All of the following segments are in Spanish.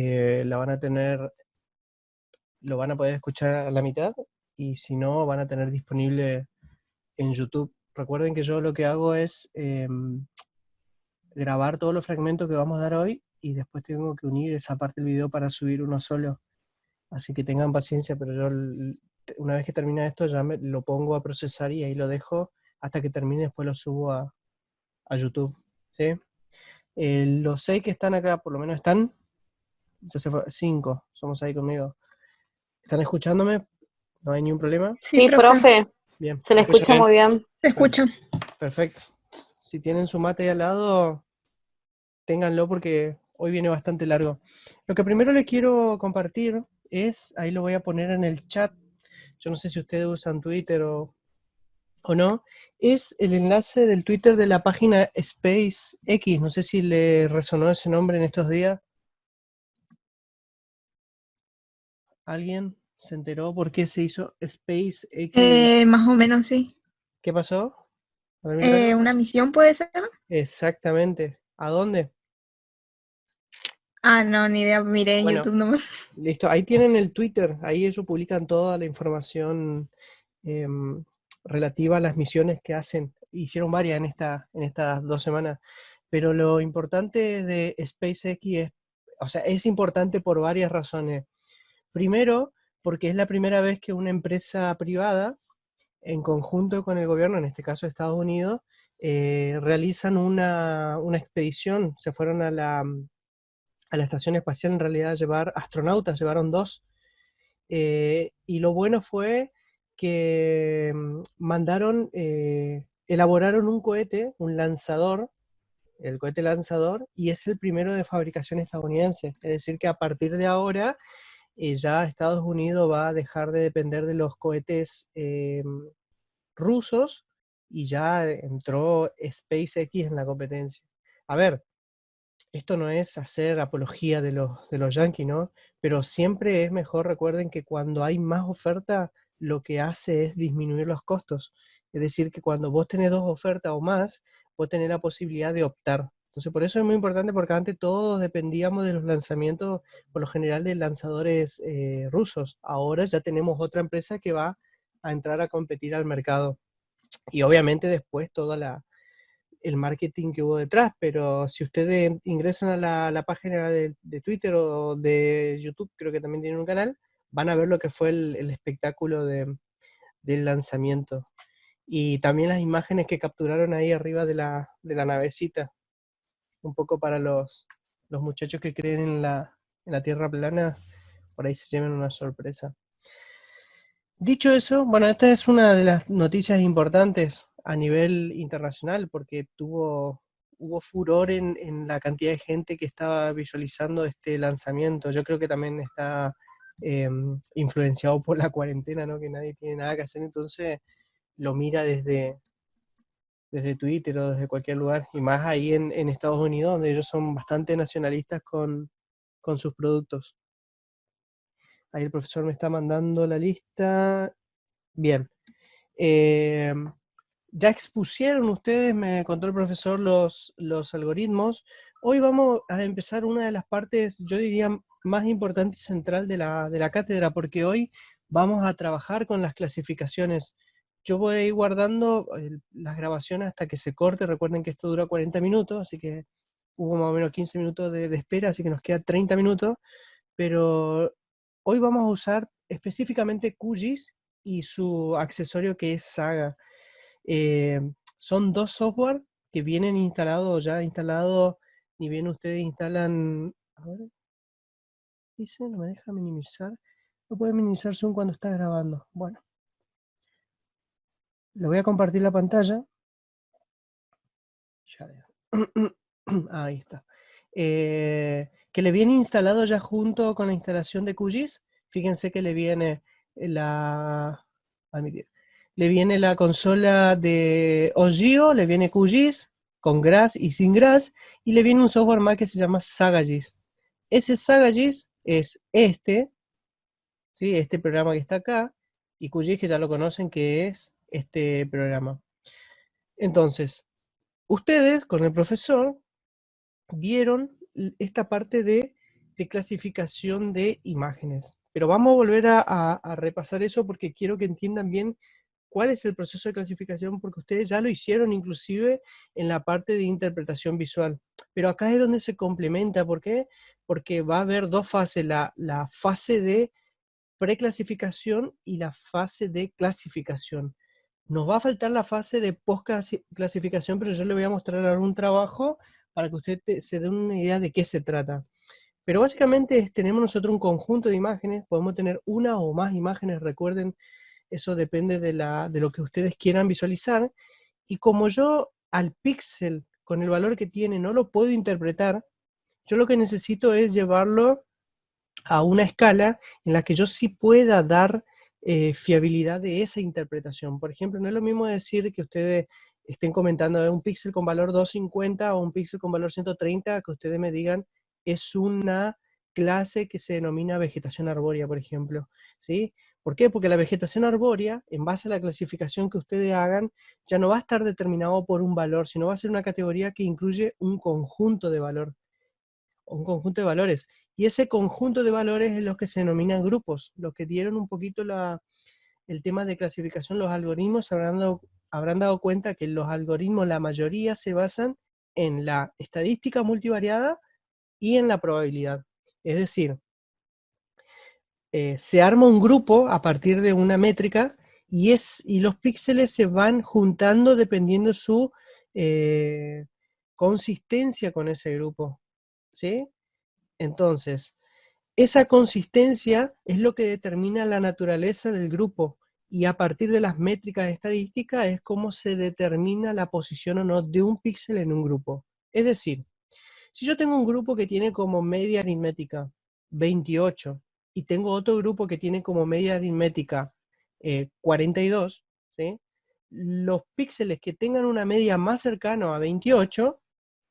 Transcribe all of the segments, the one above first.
la van a tener, lo van a poder escuchar a la mitad, y si no, van a tener disponible en YouTube. Recuerden que yo lo que hago es grabar todos los fragmentos que vamos a dar hoy, y después tengo que unir esa parte del video para subir uno solo. Así que tengan paciencia, pero yo una vez que termina esto ya lo pongo a procesar y ahí lo dejo hasta que termine, después lo subo a YouTube. ¿Sí? Los 6 que están acá, por lo menos están, ya se fue, 5, somos ahí conmigo. ¿Están escuchándome? ¿No hay ningún problema? Sí, Sí, profe, profe, Bien, se le escucha escucha bien. muy bien. se escucha. Perfecto. Si tienen su mate ahí al lado, ténganlo porque hoy viene bastante largo. Lo que primero les quiero compartir es, ahí lo voy a poner en el chat, yo no sé si ustedes usan Twitter o no, es el enlace del Twitter de la página SpaceX. No sé si le resonó ese nombre en estos días. ¿Alguien se enteró por qué se hizo SpaceX? Más o menos, sí. ¿Qué pasó? A ver, Mirta. ¿Una misión puede ser? Exactamente. ¿A dónde? Ah, no, ni idea. Miré en Bueno, YouTube nomás. listo. Ahí tienen el Twitter. Ahí ellos publican toda la información em, relativa a las misiones que hacen. Hicieron varias en estas 2 semanas. Pero lo importante de SpaceX es, o sea, es importante por varias razones. Primero, porque es la primera vez que una empresa privada, en conjunto con el gobierno, en este caso Estados Unidos, realizan una expedición. Se fueron a la estación espacial, en realidad, a llevar astronautas, llevaron 2. Y lo bueno fue que mandaron, elaboraron un cohete, un lanzador, el cohete lanzador, y es el primero de fabricación estadounidense. Es decir, que a partir de ahora ya Estados Unidos va a dejar de depender de los cohetes rusos, y ya entró SpaceX en la competencia. A ver, esto no es hacer apología de los yanquis, ¿no? Pero siempre es mejor, recuerden que cuando hay más oferta, lo que hace es disminuir los costos. Es decir, que cuando vos tenés 2 ofertas o más, vos tenés la posibilidad de optar. Entonces, por eso es muy importante, porque antes todos dependíamos de los lanzamientos, por lo general, de lanzadores rusos. Ahora ya tenemos otra empresa que va a entrar a competir al mercado. Y obviamente después toda el marketing que hubo detrás, pero si ustedes ingresan a la página de Twitter o de YouTube, creo que también tienen un canal, van a ver lo que fue el espectáculo del lanzamiento. Y también las imágenes que capturaron ahí arriba de la navecita, un poco para los muchachos que creen en la Tierra plana, por ahí se llevan una sorpresa. Dicho eso, bueno, esta es una de las noticias importantes a nivel internacional, porque hubo furor en la cantidad de gente que estaba visualizando este lanzamiento. Yo creo que también está influenciado por la cuarentena, ¿no? Que nadie tiene nada que hacer, entonces lo mira desde Twitter o desde cualquier lugar, y más ahí en Estados Unidos, donde ellos son bastante nacionalistas con sus productos. Ahí el profesor me está mandando la lista. Bien. Eh, ya expusieron ustedes, me contó el profesor, los algoritmos. Hoy vamos a empezar una de las partes, yo diría, más importante y central de la cátedra, porque hoy vamos a trabajar con las clasificaciones. Yo voy a ir guardando las grabaciones hasta que se corte. Recuerden que esto dura 40 minutos, así que hubo más o menos 15 minutos de espera, así que nos queda 30 minutos. Pero hoy vamos a usar específicamente QGIS y su accesorio, que es Saga. Eh, Son 2 software que vienen instalados, ya instalados, ni bien ustedes instalan. A ver, dice, no me deja minimizar. No puede minimizar Zoom cuando está grabando. Bueno, le voy a compartir la pantalla. Ya veo. Ahí está. Que le viene instalado ya junto con la instalación de QGIS. Fíjense que le viene la. Admitir. Le viene la consola de OGIO, le viene QGIS con GRASS y sin GRASS, y le viene un software más que se llama SagaGIS. Ese SagaGIS es ¿sí? Este programa que está acá, y QGIS, que ya lo conocen, que es este programa. Entonces, ustedes con el profesor vieron esta parte de de clasificación de imágenes. Pero vamos a volver a repasar eso porque quiero que entiendan bien cuál es el proceso de clasificación, porque ustedes ya lo hicieron inclusive en la parte de interpretación visual. Pero acá es donde se complementa. ¿Por qué? Porque va a haber dos fases, la fase de preclasificación y la fase de clasificación. Nos va a faltar la fase de post-clasificación, pero yo le voy a mostrar ahora un trabajo para que usted se dé una idea de qué se trata. Pero básicamente tenemos nosotros un conjunto de imágenes, podemos tener una o más imágenes, recuerden, eso depende de lo que ustedes quieran visualizar, y como yo al píxel, con el valor que tiene, no lo puedo interpretar, yo lo que necesito es llevarlo a una escala en la que yo sí pueda dar fiabilidad de esa interpretación. Por ejemplo, no es lo mismo decir que ustedes estén comentando de un píxel con valor 250 o un píxel con valor 130, que ustedes me digan es una clase que se denomina vegetación arbórea, por ejemplo, ¿sí? ¿Por qué? Porque la vegetación arbórea, en base a la clasificación que ustedes hagan, ya no va a estar determinado por un valor, sino va a ser una categoría que incluye un conjunto de valor, un conjunto de valores. Y ese conjunto de valores es los que se denominan grupos. Los que dieron un poquito el tema de clasificación, los algoritmos, habrán dado cuenta que los algoritmos, la mayoría, se basan en la estadística multivariada y en la probabilidad. Es decir, se arma un grupo a partir de una métrica y los píxeles se van juntando dependiendo su consistencia con ese grupo, ¿sí? Entonces, esa consistencia es lo que determina la naturaleza del grupo, y a partir de las métricas estadísticas es cómo se determina la posición o no de un píxel en un grupo. Es decir, si yo tengo un grupo que tiene como media aritmética 28 y tengo otro grupo que tiene como media aritmética 42, ¿sí? Los píxeles que tengan una media más cercana a 28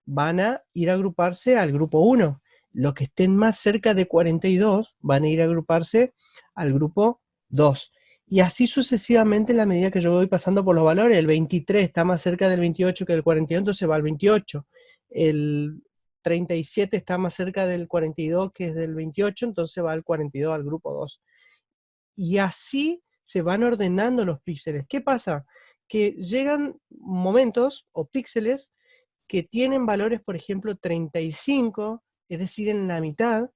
van a ir a agruparse al grupo 1. Los que estén más cerca de 42 van a ir a agruparse al grupo 2. Y así sucesivamente en la medida que yo voy pasando por los valores. El 23 está más cerca del 28 que del 42, entonces va al 28. El 37 está más cerca del 42 que es del 28, entonces va al 42, al grupo 2. Y así se van ordenando los píxeles. ¿Qué pasa? Que llegan momentos o píxeles que tienen valores, por ejemplo, 35, es decir, en la mitad,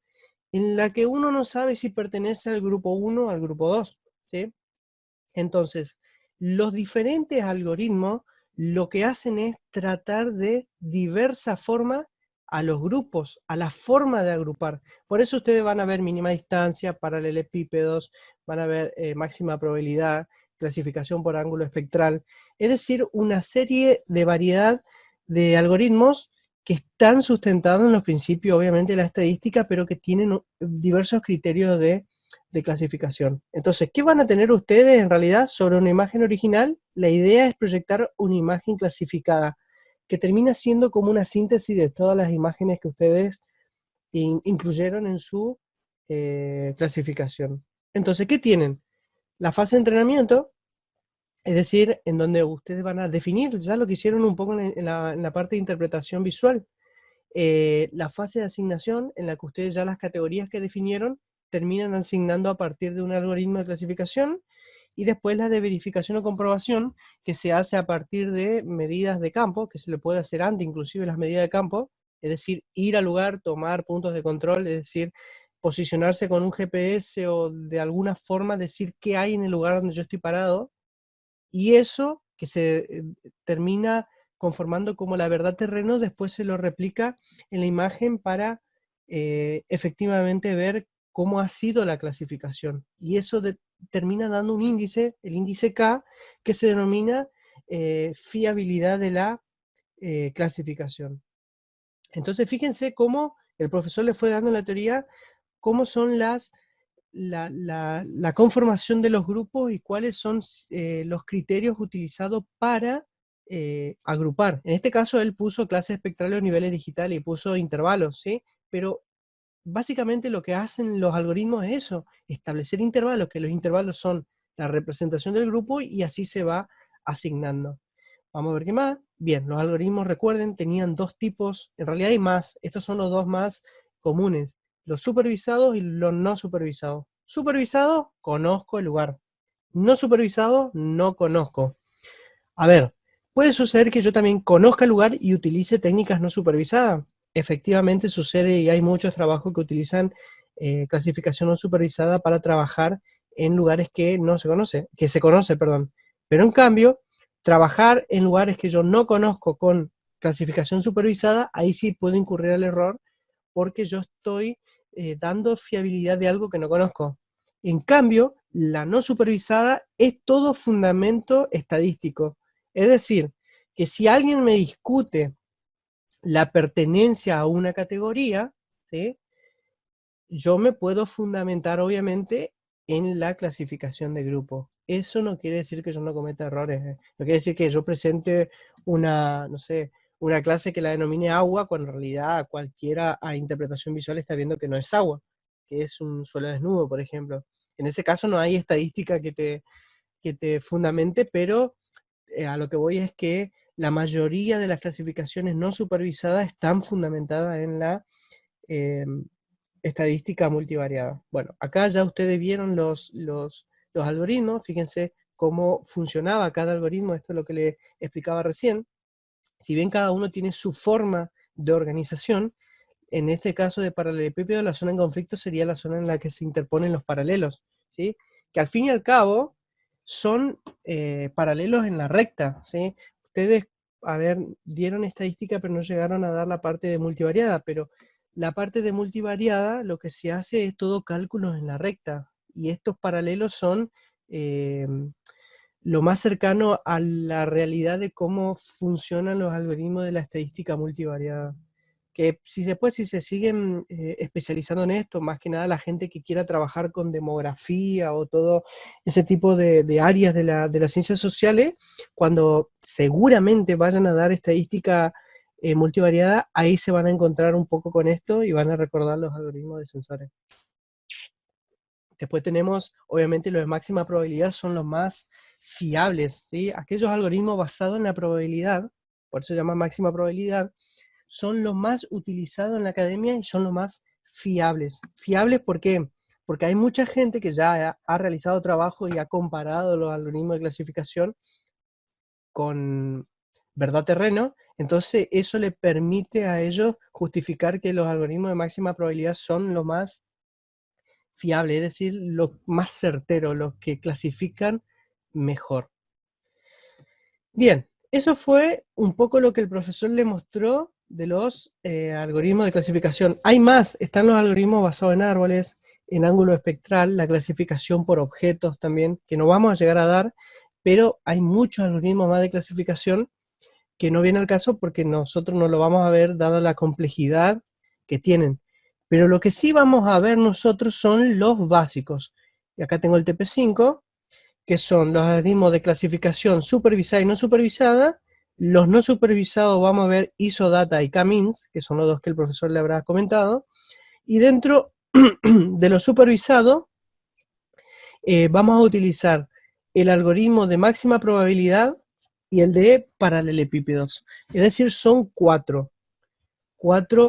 en la que uno no sabe si pertenece al grupo 1 o al grupo 2, ¿sí? Entonces, los diferentes algoritmos lo que hacen es tratar de diversa forma a los grupos, a la forma de agrupar. Por eso ustedes van a ver mínima distancia, paralelepípedos, van a ver máxima probabilidad, clasificación por ángulo espectral, es decir, una serie de variedad de algoritmos que están sustentados en los principios, obviamente, de la estadística, pero que tienen diversos criterios de clasificación. Entonces, ¿qué van a tener ustedes en realidad sobre una imagen original? La idea es proyectar una imagen clasificada, que termina siendo como una síntesis de todas las imágenes que ustedes incluyeron en su clasificación. Entonces, ¿qué tienen? La fase de entrenamiento, es decir, en donde ustedes van a definir ya lo que hicieron un poco en la parte de interpretación visual. La fase de asignación, en la que ustedes ya las categorías que definieron terminan asignando a partir de un algoritmo de clasificación, y después la de verificación o comprobación, que se hace a partir de medidas de campo, que se le puede hacer antes inclusive las medidas de campo, es decir, ir al lugar, tomar puntos de control, es decir, posicionarse con un GPS o de alguna forma decir qué hay en el lugar donde yo estoy parado, y eso que se termina conformando como la verdad terreno, después se lo replica en la imagen para efectivamente ver cómo ha sido la clasificación. Y eso termina dando un índice, el índice K, que se denomina fiabilidad de la clasificación. Entonces fíjense cómo el profesor le fue dando en la teoría cómo son la conformación de los grupos y cuáles son los criterios utilizados para agrupar. En este caso él puso clases espectrales o niveles digitales y puso intervalos, ¿sí? Pero básicamente lo que hacen los algoritmos es eso, establecer intervalos, que los intervalos son la representación del grupo y así se va asignando. Vamos a ver qué más. Bien, los algoritmos, recuerden, tenían dos tipos, en realidad hay más, estos son los dos más comunes. los supervisados y los no supervisados. Supervisado, conozco el lugar. No supervisado, no conozco. A ver, puede suceder que yo también conozca el lugar y utilice técnicas no supervisadas. Efectivamente sucede y hay muchos trabajos que utilizan clasificación no supervisada para trabajar en lugares que no se conoce, que se conoce, perdón. Pero en cambio, trabajar en lugares que yo no conozco con clasificación supervisada, ahí sí puedo incurrir al error porque yo estoy dando fiabilidad de algo que no conozco. En cambio, la no supervisada es todo fundamento estadístico. Es decir, que si alguien me discute la pertenencia a una categoría, ¿sí? Yo me puedo fundamentar obviamente en la clasificación de grupo. Eso no quiere decir que yo no cometa errores. No quiere decir que yo presente una, no sé, una clase que la denomine agua, cuando en realidad cualquiera a interpretación visual está viendo que no es agua, que es un suelo desnudo, por ejemplo. En ese caso no hay estadística que te fundamente, pero a lo que voy es que la mayoría de las clasificaciones no supervisadas están fundamentadas en la eh, estadística multivariada. Bueno, acá ya ustedes vieron los algoritmos, fíjense cómo funcionaba cada algoritmo, esto es lo que le explicaba recién. Si bien cada uno tiene su forma de organización, en este caso de paralelepípedo, la zona en conflicto sería la zona en la que se interponen los paralelos, ¿sí? Que al fin y al cabo son paralelos en la recta, ¿sí? Ustedes, a ver, dieron estadística, pero no llegaron a dar la parte de multivariada, pero la parte de multivariada lo que se hace es todo cálculos en la recta, y estos paralelos son eh, lo más cercano a la realidad de cómo funcionan los algoritmos de la estadística multivariada. Que si después, si se siguen especializando en esto, más que nada la gente que quiera trabajar con demografía o todo ese tipo de áreas de las ciencias sociales, cuando seguramente vayan a dar estadística multivariada, ahí se van a encontrar un poco con esto y van a recordar los algoritmos de sensores. Después tenemos, obviamente, los de máxima probabilidad son los más fiables, ¿sí? Aquellos algoritmos basados en la probabilidad, por eso se llama máxima probabilidad, son los más utilizados en la academia y son los más fiables. ¿Fiables por qué? Porque hay mucha gente que ya ha realizado trabajo y ha comparado los algoritmos de clasificación con verdad terreno, entonces eso le permite a ellos justificar que los algoritmos de máxima probabilidad son los más fiables, es decir, los más certeros, los que clasifican mejor. Bien, eso fue un poco lo que el profesor le mostró de los algoritmos de clasificación. Hay más, están los algoritmos basados en árboles, en ángulo espectral, la clasificación por objetos también, que no vamos a llegar a dar, pero hay muchos algoritmos más de clasificación que no viene al caso porque nosotros no lo vamos a ver dada la complejidad que tienen. Pero lo que sí vamos a ver nosotros son los básicos. Y acá tengo el TP5, que son los algoritmos de clasificación supervisada y no supervisada. Los no supervisados vamos a ver ISOData y K-means, que son los dos que el profesor le habrá comentado. Y dentro de lo supervisado vamos a utilizar el algoritmo de máxima probabilidad y el de paralelepípedos. Es decir, son cuatro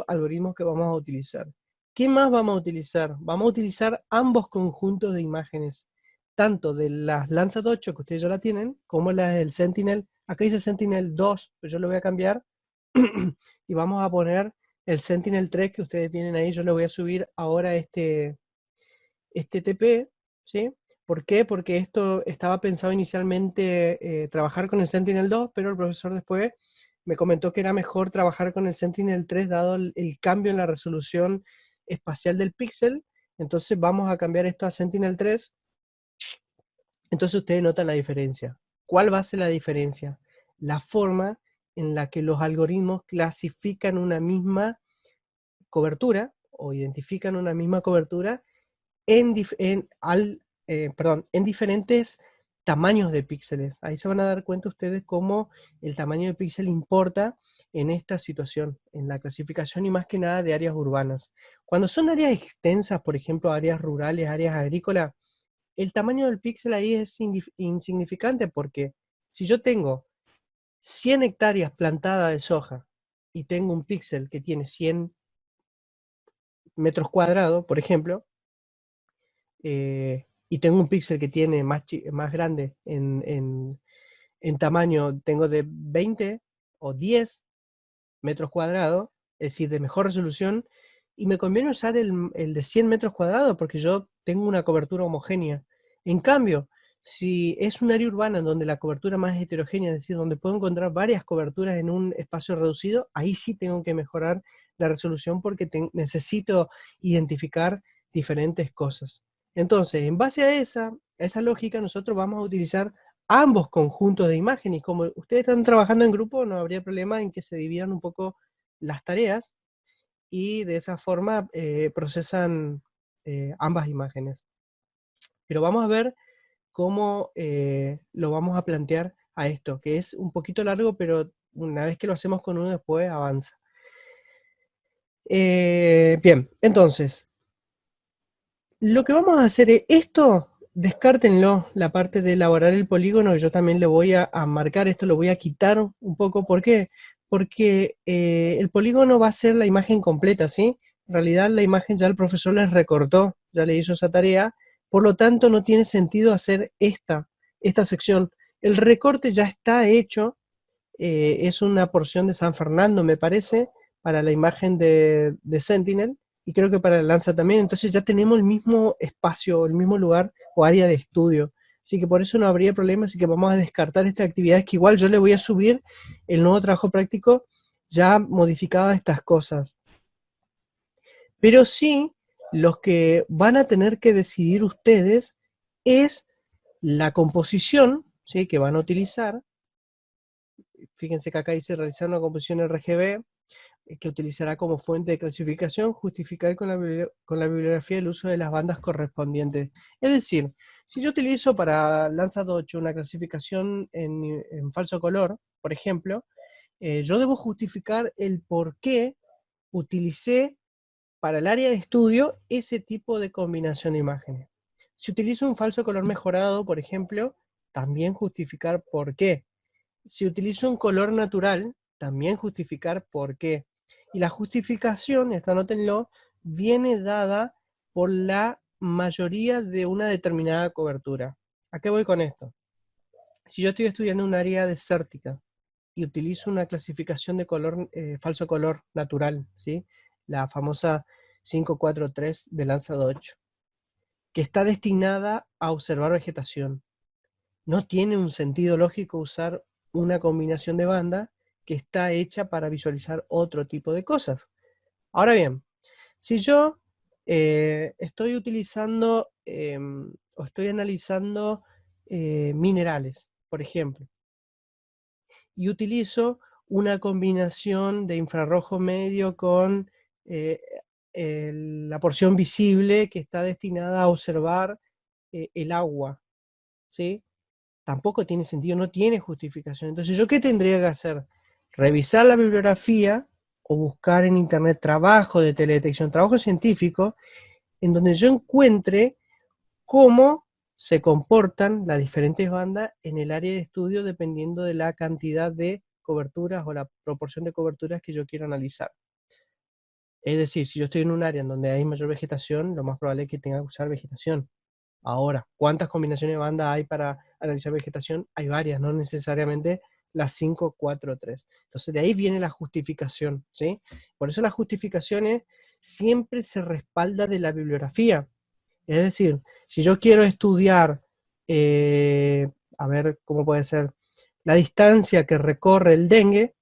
algoritmos que vamos a utilizar. ¿Qué más vamos a utilizar? Vamos a utilizar ambos conjuntos de imágenes, tanto de las Landsat 8, que ustedes ya la tienen, como las del Sentinel. Acá dice Sentinel 2, pero yo lo voy a cambiar, y vamos a poner el Sentinel 3 que ustedes tienen ahí. Yo le voy a subir ahora este TP, ¿sí? ¿Por qué? Porque esto estaba pensado inicialmente trabajar con el Sentinel 2, pero el profesor después me comentó que era mejor trabajar con el Sentinel 3 dado el cambio en la resolución espacial del píxel. Entonces vamos a cambiar esto a Sentinel 3. Entonces ustedes notan la diferencia. ¿Cuál va a ser la diferencia? La forma en la que los algoritmos clasifican una misma cobertura o identifican una misma cobertura en diferentes tamaños de píxeles. Ahí se van a dar cuenta ustedes cómo el tamaño de píxel importa en esta situación, en la clasificación y más que nada de áreas urbanas. Cuando son áreas extensas, por ejemplo, áreas rurales, áreas agrícolas, el tamaño del píxel ahí es insignificante porque si yo tengo 100 hectáreas plantadas de soja y tengo un píxel que tiene 100 metros cuadrados, por ejemplo, y tengo un píxel que tiene más grande en tamaño, tengo de 20 o 10 metros cuadrados, es decir, de mejor resolución, y me conviene usar el de 100 metros cuadrados porque yo tengo una cobertura homogénea. En cambio, si es un área urbana en donde la cobertura más heterogénea, es decir, donde puedo encontrar varias coberturas en un espacio reducido, ahí sí tengo que mejorar la resolución porque necesito identificar diferentes cosas. Entonces, en base a esa lógica, nosotros vamos a utilizar ambos conjuntos de imágenes. Y como ustedes están trabajando en grupo, no habría problema en que se dividan un poco las tareas y de esa forma procesan ambas imágenes. Pero vamos a ver cómo lo vamos a plantear a esto, que es un poquito largo, pero una vez que lo hacemos con uno después avanza. Bien, entonces, lo que vamos a hacer es esto, descártenlo, la parte de elaborar el polígono, yo también le voy a marcar esto, lo voy a quitar un poco. ¿Por qué? Porque el polígono va a ser la imagen completa, ¿sí? En realidad la imagen ya el profesor les recortó, ya le hizo esa tarea, por lo tanto no tiene sentido hacer esta sección. El recorte ya está hecho, es una porción de San Fernando, me parece, para la imagen de Sentinel, y creo que para el Lanza también. Entonces ya tenemos el mismo espacio, el mismo lugar o área de estudio. Así que por eso no habría problema, así que vamos a descartar estas actividades, que igual yo le voy a subir el nuevo trabajo práctico ya modificada estas cosas. Pero sí, los que van a tener que decidir ustedes es la composición, ¿sí?, que van a utilizar. Fíjense que acá dice realizar una composición RGB, que utilizará como fuente de clasificación, justificar con la bibliografía el uso de las bandas correspondientes. Es decir, si yo utilizo para Landsat 8 una clasificación en falso color, por ejemplo, yo debo justificar el por qué utilicé para el área de estudio ese tipo de combinación de imágenes. Si utilizo un falso color mejorado, por ejemplo, también justificar por qué. Si utilizo un color natural, también justificar por qué. Y la justificación, esto anótenlo, viene dada por la mayoría de una determinada cobertura. ¿A qué voy con esto? Si yo estoy estudiando un área desértica y utilizo una clasificación de color, falso color natural, ¿sí?, la famosa 543 de Landsat 8, que está destinada a observar vegetación, no tiene un sentido lógico usar una combinación de banda que está hecha para visualizar otro tipo de cosas. Ahora bien, si yo estoy utilizando o estoy analizando minerales, por ejemplo, y utilizo una combinación de infrarrojo medio con eh, la porción visible que está destinada a observar el agua, ¿sí?, tampoco tiene sentido, no tiene justificación. Entonces, ¿yo qué tendría que hacer? Revisar la bibliografía o buscar en internet trabajo de teledetección, trabajo científico, en donde yo encuentre cómo se comportan las diferentes bandas en el área de estudio dependiendo de la cantidad de coberturas o la proporción de coberturas que yo quiero analizar. Es decir, si yo estoy en un área en donde hay mayor vegetación, lo más probable es que tenga que usar vegetación. Ahora, ¿cuántas combinaciones de banda hay para analizar vegetación? Hay varias, no necesariamente las 5, 4, 3. Entonces, de ahí viene la justificación, ¿sí? Por eso las justificaciones siempre se respalda de la bibliografía. Es decir, si yo quiero estudiar, a ver, ¿cómo puede ser? La distancia que recorre el dengue,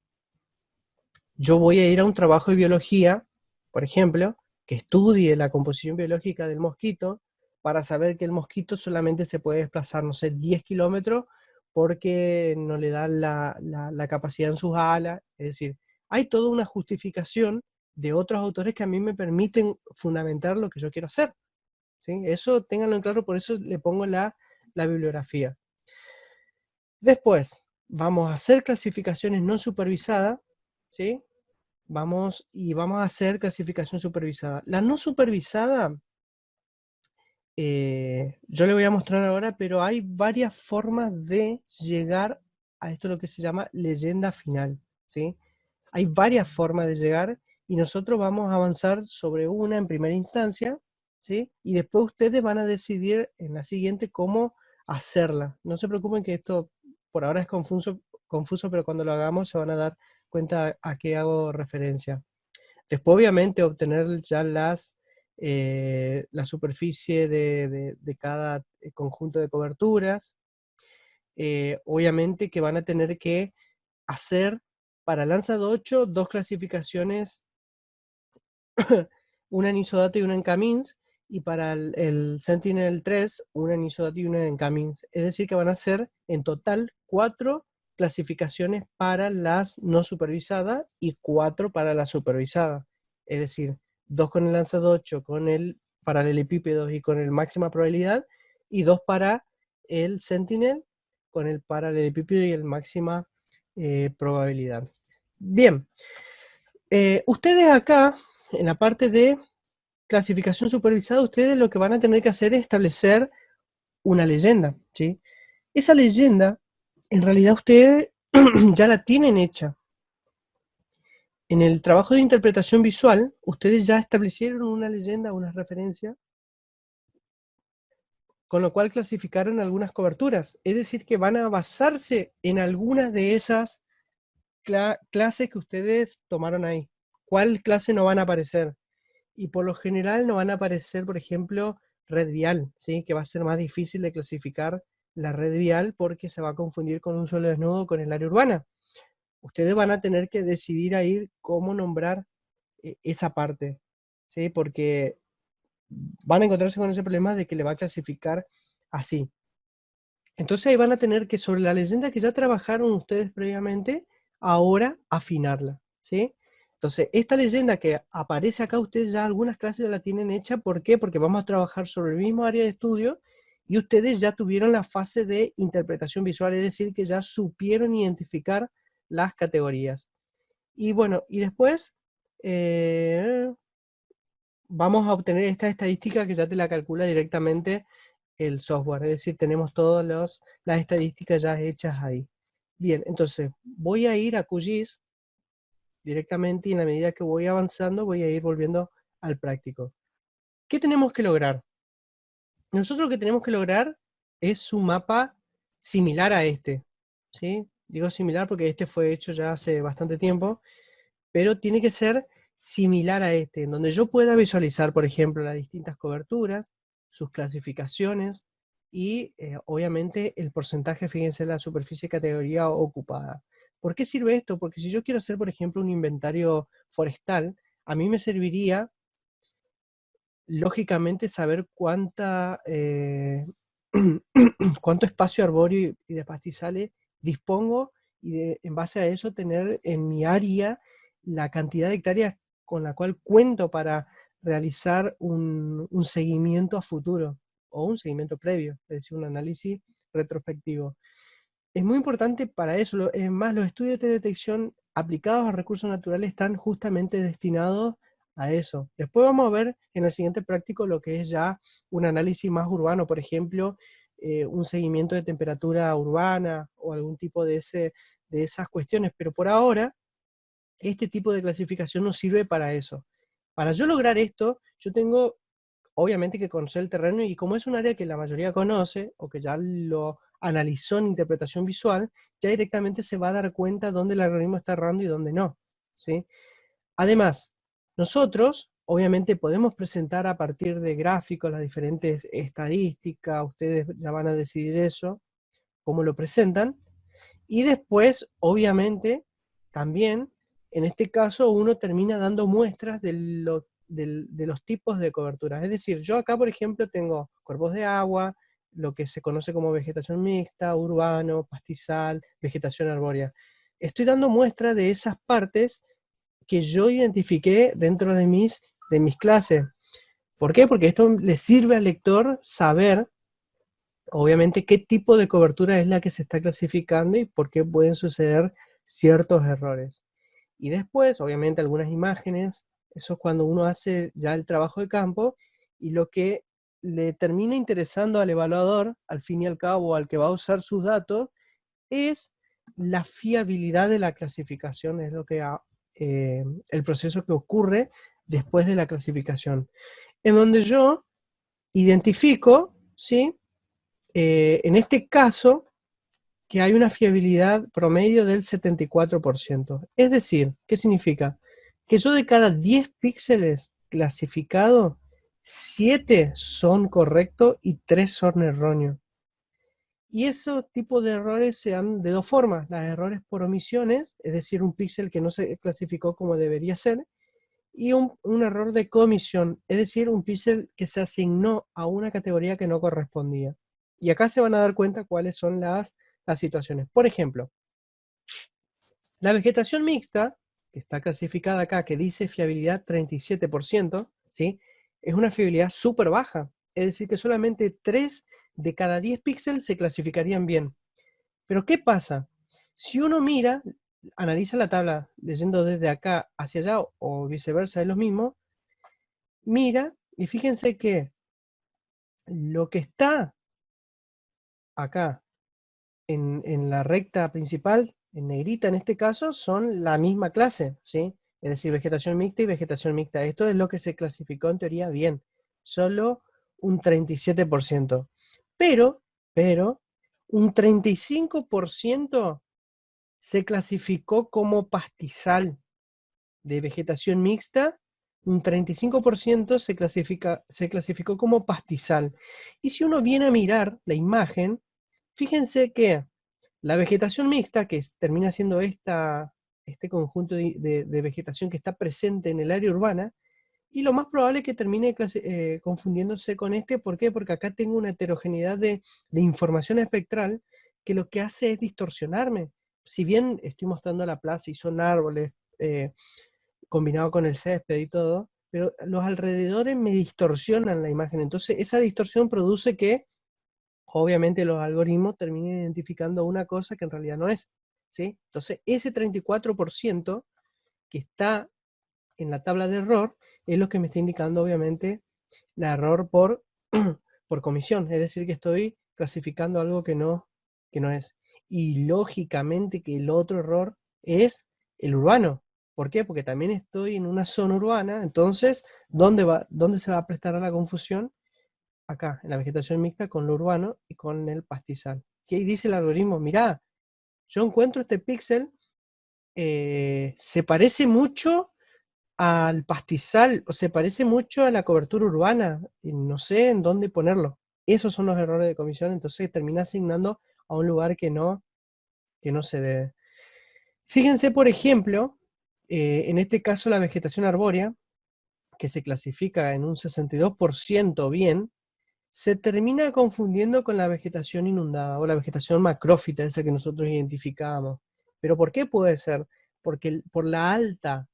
yo voy a ir a un trabajo de biología, por ejemplo, que estudie la composición biológica del mosquito, para saber que el mosquito solamente se puede desplazar, no sé, 10 kilómetros, porque no le da la capacidad en sus alas. Es decir, hay toda una justificación de otros autores que a mí me permiten fundamentar lo que yo quiero hacer, ¿sí? Eso ténganlo en claro, por eso le pongo la bibliografía. Después, vamos a hacer clasificaciones no supervisadas, ¿sí? Vamos a hacer clasificación supervisada. La no supervisada, yo le voy a mostrar ahora, pero hay varias formas de llegar a esto, lo que se llama leyenda final, ¿sí? Hay varias formas de llegar y nosotros vamos a avanzar sobre una en primera instancia, ¿sí? Y después ustedes van a decidir en la siguiente cómo hacerla. No se preocupen que esto por ahora es confuso, pero cuando lo hagamos se van a dar cuenta a qué hago referencia. Después, obviamente, obtener ya la superficie de cada conjunto de coberturas. Obviamente que van a tener que hacer para Landsat 8 dos clasificaciones, una en Isodata y una en Camins, y para el Sentinel-3 una en Isodata y una en Camins. Es decir, que van a ser en total 4 clasificaciones para las no supervisadas y 4 para la supervisada. Es decir, 2 con el Landsat 8, con el paralelepípedos y con el máxima probabilidad, y 2 para el Sentinel, con el paralelepípedo y el máxima probabilidad. Bien, ustedes acá, en la parte de clasificación supervisada, ustedes lo que van a tener que hacer es establecer una leyenda, ¿sí? Esa leyenda, en realidad ustedes ya la tienen hecha. En el trabajo de interpretación visual, ustedes ya establecieron una leyenda, una referencia, con lo cual clasificaron algunas coberturas. Es decir, que van a basarse en algunas de esas clases que ustedes tomaron ahí. ¿Cuál clase no van a aparecer? Y por lo general no van a aparecer, por ejemplo, red vial, ¿sí? Que va a ser más difícil de clasificar la red vial porque se va a confundir con un suelo desnudo con el área urbana. Ustedes van a tener que decidir ahí cómo nombrar esa parte, ¿sí? Porque van a encontrarse con ese problema de que le va a clasificar así. Entonces ahí van a tener que, sobre la leyenda que ya trabajaron ustedes previamente, ahora afinarla, ¿sí? Entonces, esta leyenda que aparece acá, ustedes ya algunas clases ya la tienen hecha. ¿Por qué? Porque vamos a trabajar sobre el mismo área de estudio y ustedes ya tuvieron la fase de interpretación visual, es decir, que ya supieron identificar las categorías. Y bueno, y después vamos a obtener esta estadística que ya te la calcula directamente el software, es decir, tenemos todas las estadísticas ya hechas ahí. Bien, entonces voy a ir a QGIS directamente y en la medida que voy avanzando voy a ir volviendo al práctico. ¿Qué tenemos que lograr? Nosotros lo que tenemos que lograr es un mapa similar a este, ¿sí? Digo similar porque este fue hecho ya hace bastante tiempo, pero tiene que ser similar a este, en donde yo pueda visualizar, por ejemplo, las distintas coberturas, sus clasificaciones y obviamente el porcentaje, fíjense, de la superficie de categoría ocupada. ¿Por qué sirve esto? Porque si yo quiero hacer, por ejemplo, un inventario forestal, a mí me serviría, lógicamente, saber cuánto espacio arbóreo y de pastizales dispongo y en base a eso tener en mi área la cantidad de hectáreas con la cual cuento para realizar un seguimiento a futuro o un seguimiento previo, es decir, un análisis retrospectivo. Es muy importante para eso, es más, los estudios de detección aplicados a recursos naturales están justamente destinados a eso. Después vamos a ver en el siguiente práctico lo que es ya un análisis más urbano, por ejemplo, un seguimiento de temperatura urbana o algún tipo de esas cuestiones, pero por ahora este tipo de clasificación nos sirve para eso. Para yo lograr esto, yo tengo obviamente que conocer el terreno, y como es un área que la mayoría conoce o que ya lo analizó en interpretación visual, ya directamente se va a dar cuenta dónde el algoritmo está errando y dónde no, ¿sí? Además, nosotros obviamente podemos presentar a partir de gráficos las diferentes estadísticas, ustedes ya van a decidir eso, cómo lo presentan, y después, obviamente, también, en este caso, uno termina dando muestras de los tipos de cobertura. Es decir, yo acá, por ejemplo, tengo cuerpos de agua, lo que se conoce como vegetación mixta, urbano, pastizal, vegetación arbórea. Estoy dando muestras de esas partes que yo identifiqué dentro de mis clases. ¿Por qué? Porque esto le sirve al lector saber obviamente qué tipo de cobertura es la que se está clasificando y por qué pueden suceder ciertos errores. Y después, obviamente, algunas imágenes, eso es cuando uno hace ya el trabajo de campo, y lo que le termina interesando al evaluador, al fin y al cabo, al que va a usar sus datos, es la fiabilidad de la clasificación, es lo que el proceso que ocurre después de la clasificación, en donde yo identifico, ¿sí? En este caso, que hay una fiabilidad promedio del 74%. Es decir, ¿qué significa? Que yo de cada 10 píxeles clasificados, 7 son correctos y 3 son erróneos. Y esos tipos de errores se dan de dos formas: los errores por omisiones, es decir, un píxel que no se clasificó como debería ser, y un error de comisión, es decir, un píxel que se asignó a una categoría que no correspondía. Y acá se van a dar cuenta cuáles son las situaciones. Por ejemplo, la vegetación mixta, que está clasificada acá, que dice fiabilidad 37%, ¿sí? Es una fiabilidad súper baja. Es decir, que solamente 3 de cada 10 píxeles se clasificarían bien. Pero ¿qué pasa? Si uno mira, analiza la tabla leyendo desde acá hacia allá o viceversa, es lo mismo, mira y fíjense que lo que está acá en la recta principal, en negrita en este caso, son la misma clase, ¿sí? Es decir, vegetación mixta y vegetación mixta. Esto es lo que se clasificó en teoría bien, solo un 37%. Pero, un 35% se clasificó como pastizal de vegetación mixta, un 35% se clasificó como pastizal. Y si uno viene a mirar la imagen, fíjense que la vegetación mixta, que termina siendo este conjunto de vegetación que está presente en el área urbana, y lo más probable es que termine confundiéndose con este. ¿Por qué? Porque acá tengo una heterogeneidad de información espectral que lo que hace es distorsionarme. Si bien estoy mostrando la plaza y son árboles, combinado con el césped y todo, pero los alrededores me distorsionan la imagen. Entonces esa distorsión produce que obviamente los algoritmos terminen identificando una cosa que en realidad no es, ¿sí? Entonces ese 34% que está en la tabla de error es lo que me está indicando obviamente la error por comisión, es decir, que estoy clasificando algo que no es. Y lógicamente que el otro error es el urbano. ¿Por qué? Porque también estoy en una zona urbana. Entonces, ¿dónde se va a prestar a la confusión? Acá, en la vegetación mixta con lo urbano y con el pastizal. ¿Qué dice el algoritmo? Mirá, yo encuentro este píxel, se parece mucho al pastizal, o se parece mucho a la cobertura urbana, y no sé en dónde ponerlo. Esos son los errores de comisión, entonces termina asignando a un lugar que no se debe. Fíjense, por ejemplo, en este caso la vegetación arbórea, que se clasifica en un 62% bien, se termina confundiendo con la vegetación inundada o la vegetación macrófita, esa que nosotros identificábamos. ¿Pero por qué puede ser? Porque por la alta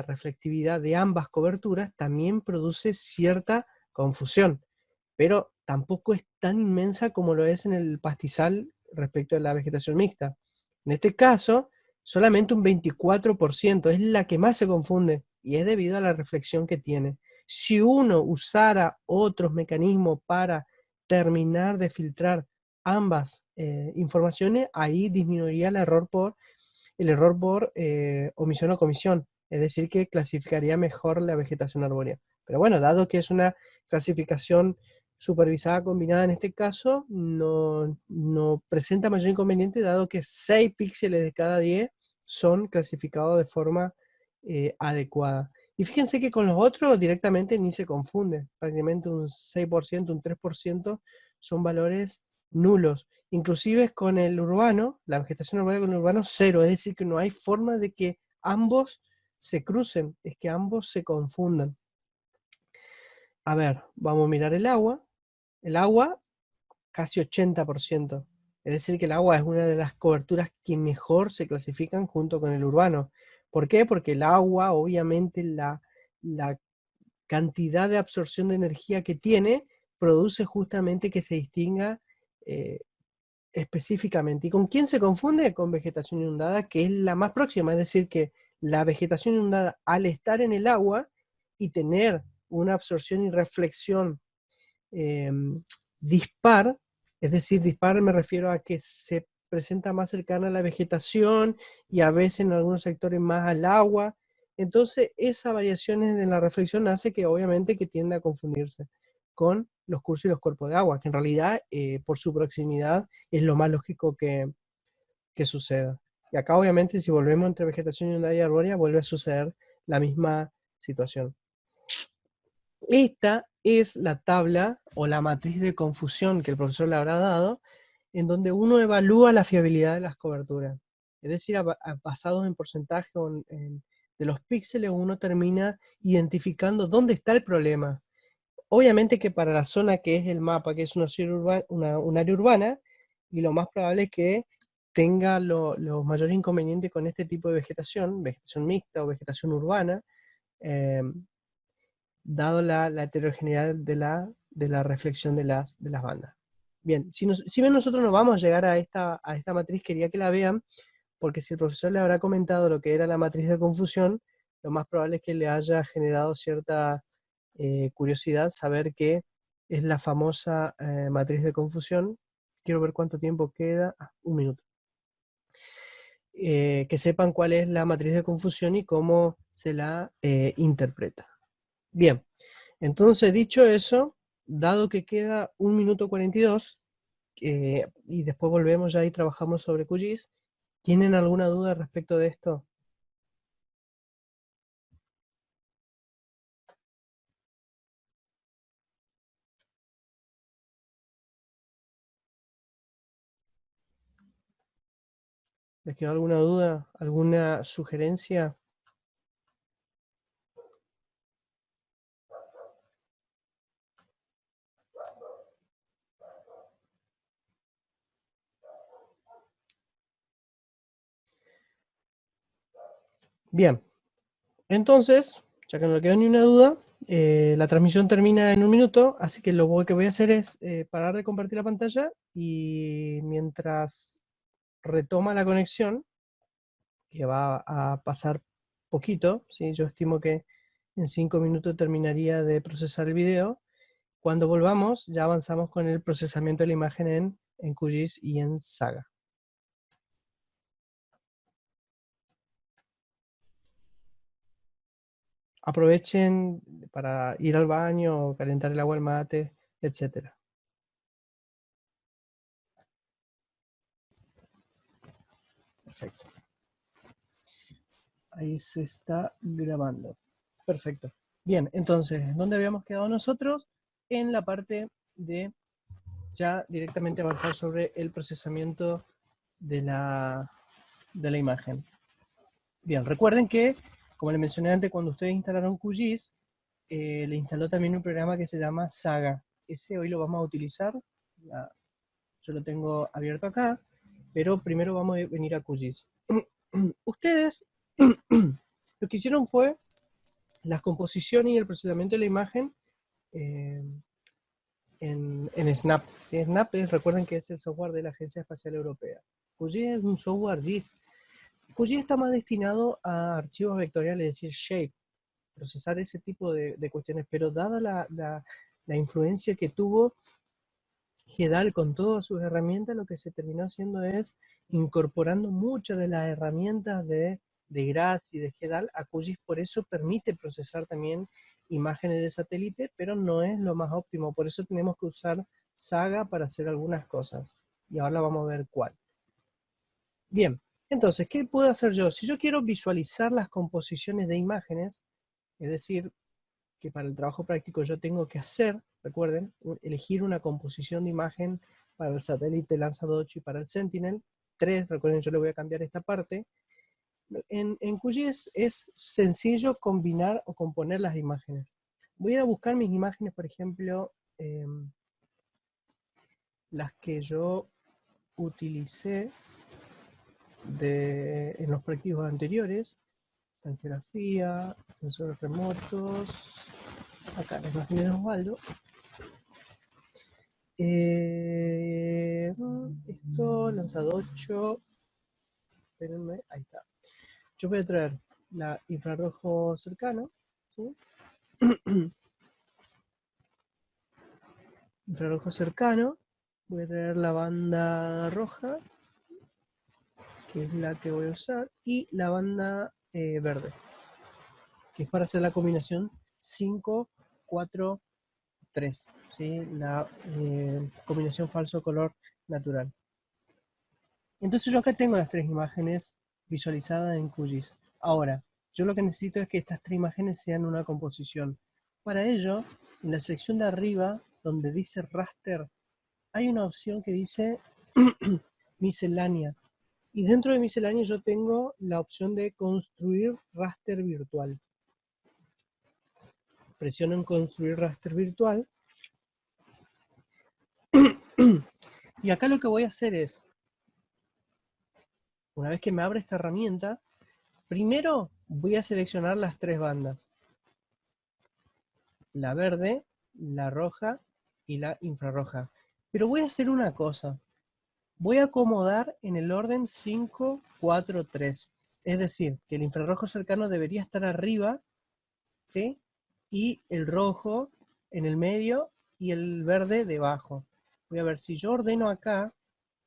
reflectividad de ambas coberturas también produce cierta confusión, pero tampoco es tan inmensa como lo es en el pastizal respecto a la vegetación mixta. En este caso, solamente un 24% es la que más se confunde, y es debido a la reflexión que tiene. Si uno usara otros mecanismos para terminar de filtrar ambas informaciones, ahí disminuiría el error por omisión o comisión, es decir, que clasificaría mejor la vegetación arbórea. Pero bueno, dado que es una clasificación supervisada combinada en este caso, no presenta mayor inconveniente, dado que 6 píxeles de cada 10 son clasificados de forma adecuada. Y fíjense que con los otros directamente ni se confunde, prácticamente un 6%, un 3% son valores nulos. Inclusive con el urbano, la vegetación urbana con el urbano, cero, es decir, que no hay forma de que ambos se crucen, es que ambos se confundan. A ver, vamos a mirar el agua casi 80%, es decir, que el agua es una de las coberturas que mejor se clasifican junto con el urbano. ¿Por qué? Porque el agua, obviamente, la cantidad de absorción de energía que tiene, produce justamente que se distinga específicamente. ¿Y con quién se confunde? Con vegetación inundada, que es la más próxima, es decir, que la vegetación inundada, al estar en el agua y tener una absorción y reflexión eh, dispar, es decir, dispar me refiero a que se presenta más cercana a la vegetación y a veces en algunos sectores más al agua. Entonces, esas variaciones en la reflexión hace que obviamente que tienda a confundirse con los cursos y los cuerpos de agua, que en realidad por su proximidad es lo más lógico que suceda. Y acá obviamente si volvemos entre vegetación y onda y arbórea vuelve a suceder la misma situación. Esta es la tabla o la matriz de confusión que el profesor le habrá dado, en donde uno evalúa la fiabilidad de las coberturas. Es decir, basados en porcentaje de los píxeles, uno termina identificando dónde está el problema. Obviamente que para la zona que es el mapa, que es un área urbana, y lo más probable es que tenga los mayores inconvenientes con este tipo de vegetación mixta o vegetación urbana, eh, dado la heterogeneidad de la reflexión de las bandas. Bien, si bien nosotros no vamos a llegar a esta matriz, quería que la vean, porque si el profesor le habrá comentado lo que era la matriz de confusión, lo más probable es que le haya generado cierta curiosidad saber qué es la famosa matriz de confusión. Quiero ver cuánto tiempo queda. Un minuto. Que sepan cuál es la matriz de confusión y cómo se la interpreta. Bien, entonces dicho eso, dado que queda 1 minuto 42, y después volvemos ya y trabajamos sobre QGIS, ¿tienen alguna duda respecto de esto? ¿Les quedó alguna duda? ¿Alguna sugerencia? Bien, entonces, ya que no le quedó ni una duda, la transmisión termina en 1 minuto, así que lo que voy a hacer es parar de compartir la pantalla y mientras retoma la conexión, que va a pasar poquito, ¿sí? Yo estimo que en 5 minutos terminaría de procesar el video. Cuando volvamos, ya avanzamos con el procesamiento de la imagen en QGIS y en Saga. Aprovechen para ir al baño, calentar el agua al mate, etc. Perfecto. Ahí se está grabando. Perfecto. Bien, entonces, ¿dónde habíamos quedado nosotros? En la parte de ya directamente avanzar sobre el procesamiento de la imagen. Bien, recuerden que, como les mencioné antes, cuando ustedes instalaron QGIS, le instaló también un programa que se llama Saga. Ese hoy lo vamos a utilizar. Yo lo tengo abierto acá, pero primero vamos a venir a QGIS. Ustedes lo que hicieron fue las composiciones y el procesamiento de la imagen en Snap. ¿Sí? Snap recuerden que es el software de la Agencia Espacial Europea. QGIS es un software GIS. QGIS está más destinado a archivos vectoriales, es decir, shape, procesar ese tipo de cuestiones, pero dada la influencia que tuvo GEDAL con todas sus herramientas, lo que se terminó haciendo es incorporando muchas de las herramientas de GRASS y de GEDAL a QGIS, por eso permite procesar también imágenes de satélite, pero no es lo más óptimo, por eso tenemos que usar Saga para hacer algunas cosas, y ahora vamos a ver cuál. Bien, entonces, ¿qué puedo hacer yo? Si yo quiero visualizar las composiciones de imágenes, es decir, que para el trabajo práctico yo tengo que hacer, recuerden, elegir una composición de imagen para el satélite Landsat 8 y para el Sentinel 3, recuerden, yo le voy a cambiar esta parte. En QGIS es sencillo combinar o componer las imágenes. Voy a ir a buscar mis imágenes, por ejemplo, las que yo utilicé en los prácticos anteriores, geografía, sensores remotos, acá las imágenes de Osvaldo. Esto, lanzado 8, espérenme, ahí está. Yo voy a traer la infrarrojo cercano, ¿sí? Infrarrojo cercano, voy a traer la banda roja, que es la que voy a usar, y la banda verde, que es para hacer la combinación 5, 4, 3, ¿sí? La combinación falso color natural. Entonces yo acá tengo las tres imágenes visualizadas en QGIS. Ahora, yo lo que necesito es que estas tres imágenes sean una composición. Para ello, en la sección de arriba, donde dice raster, hay una opción que dice miscelánea. Y dentro de miscelánea yo tengo la opción de construir raster virtual. Presiono en construir raster virtual. Y acá lo que voy a hacer es, una vez que me abre esta herramienta, primero voy a seleccionar las tres bandas. La verde, la roja y la infrarroja. Pero voy a hacer una cosa. Voy a acomodar en el orden 5, 4, 3. Es decir, que el infrarrojo cercano debería estar arriba, ¿sí? Y el rojo en el medio y el verde debajo. Voy a ver si yo ordeno acá,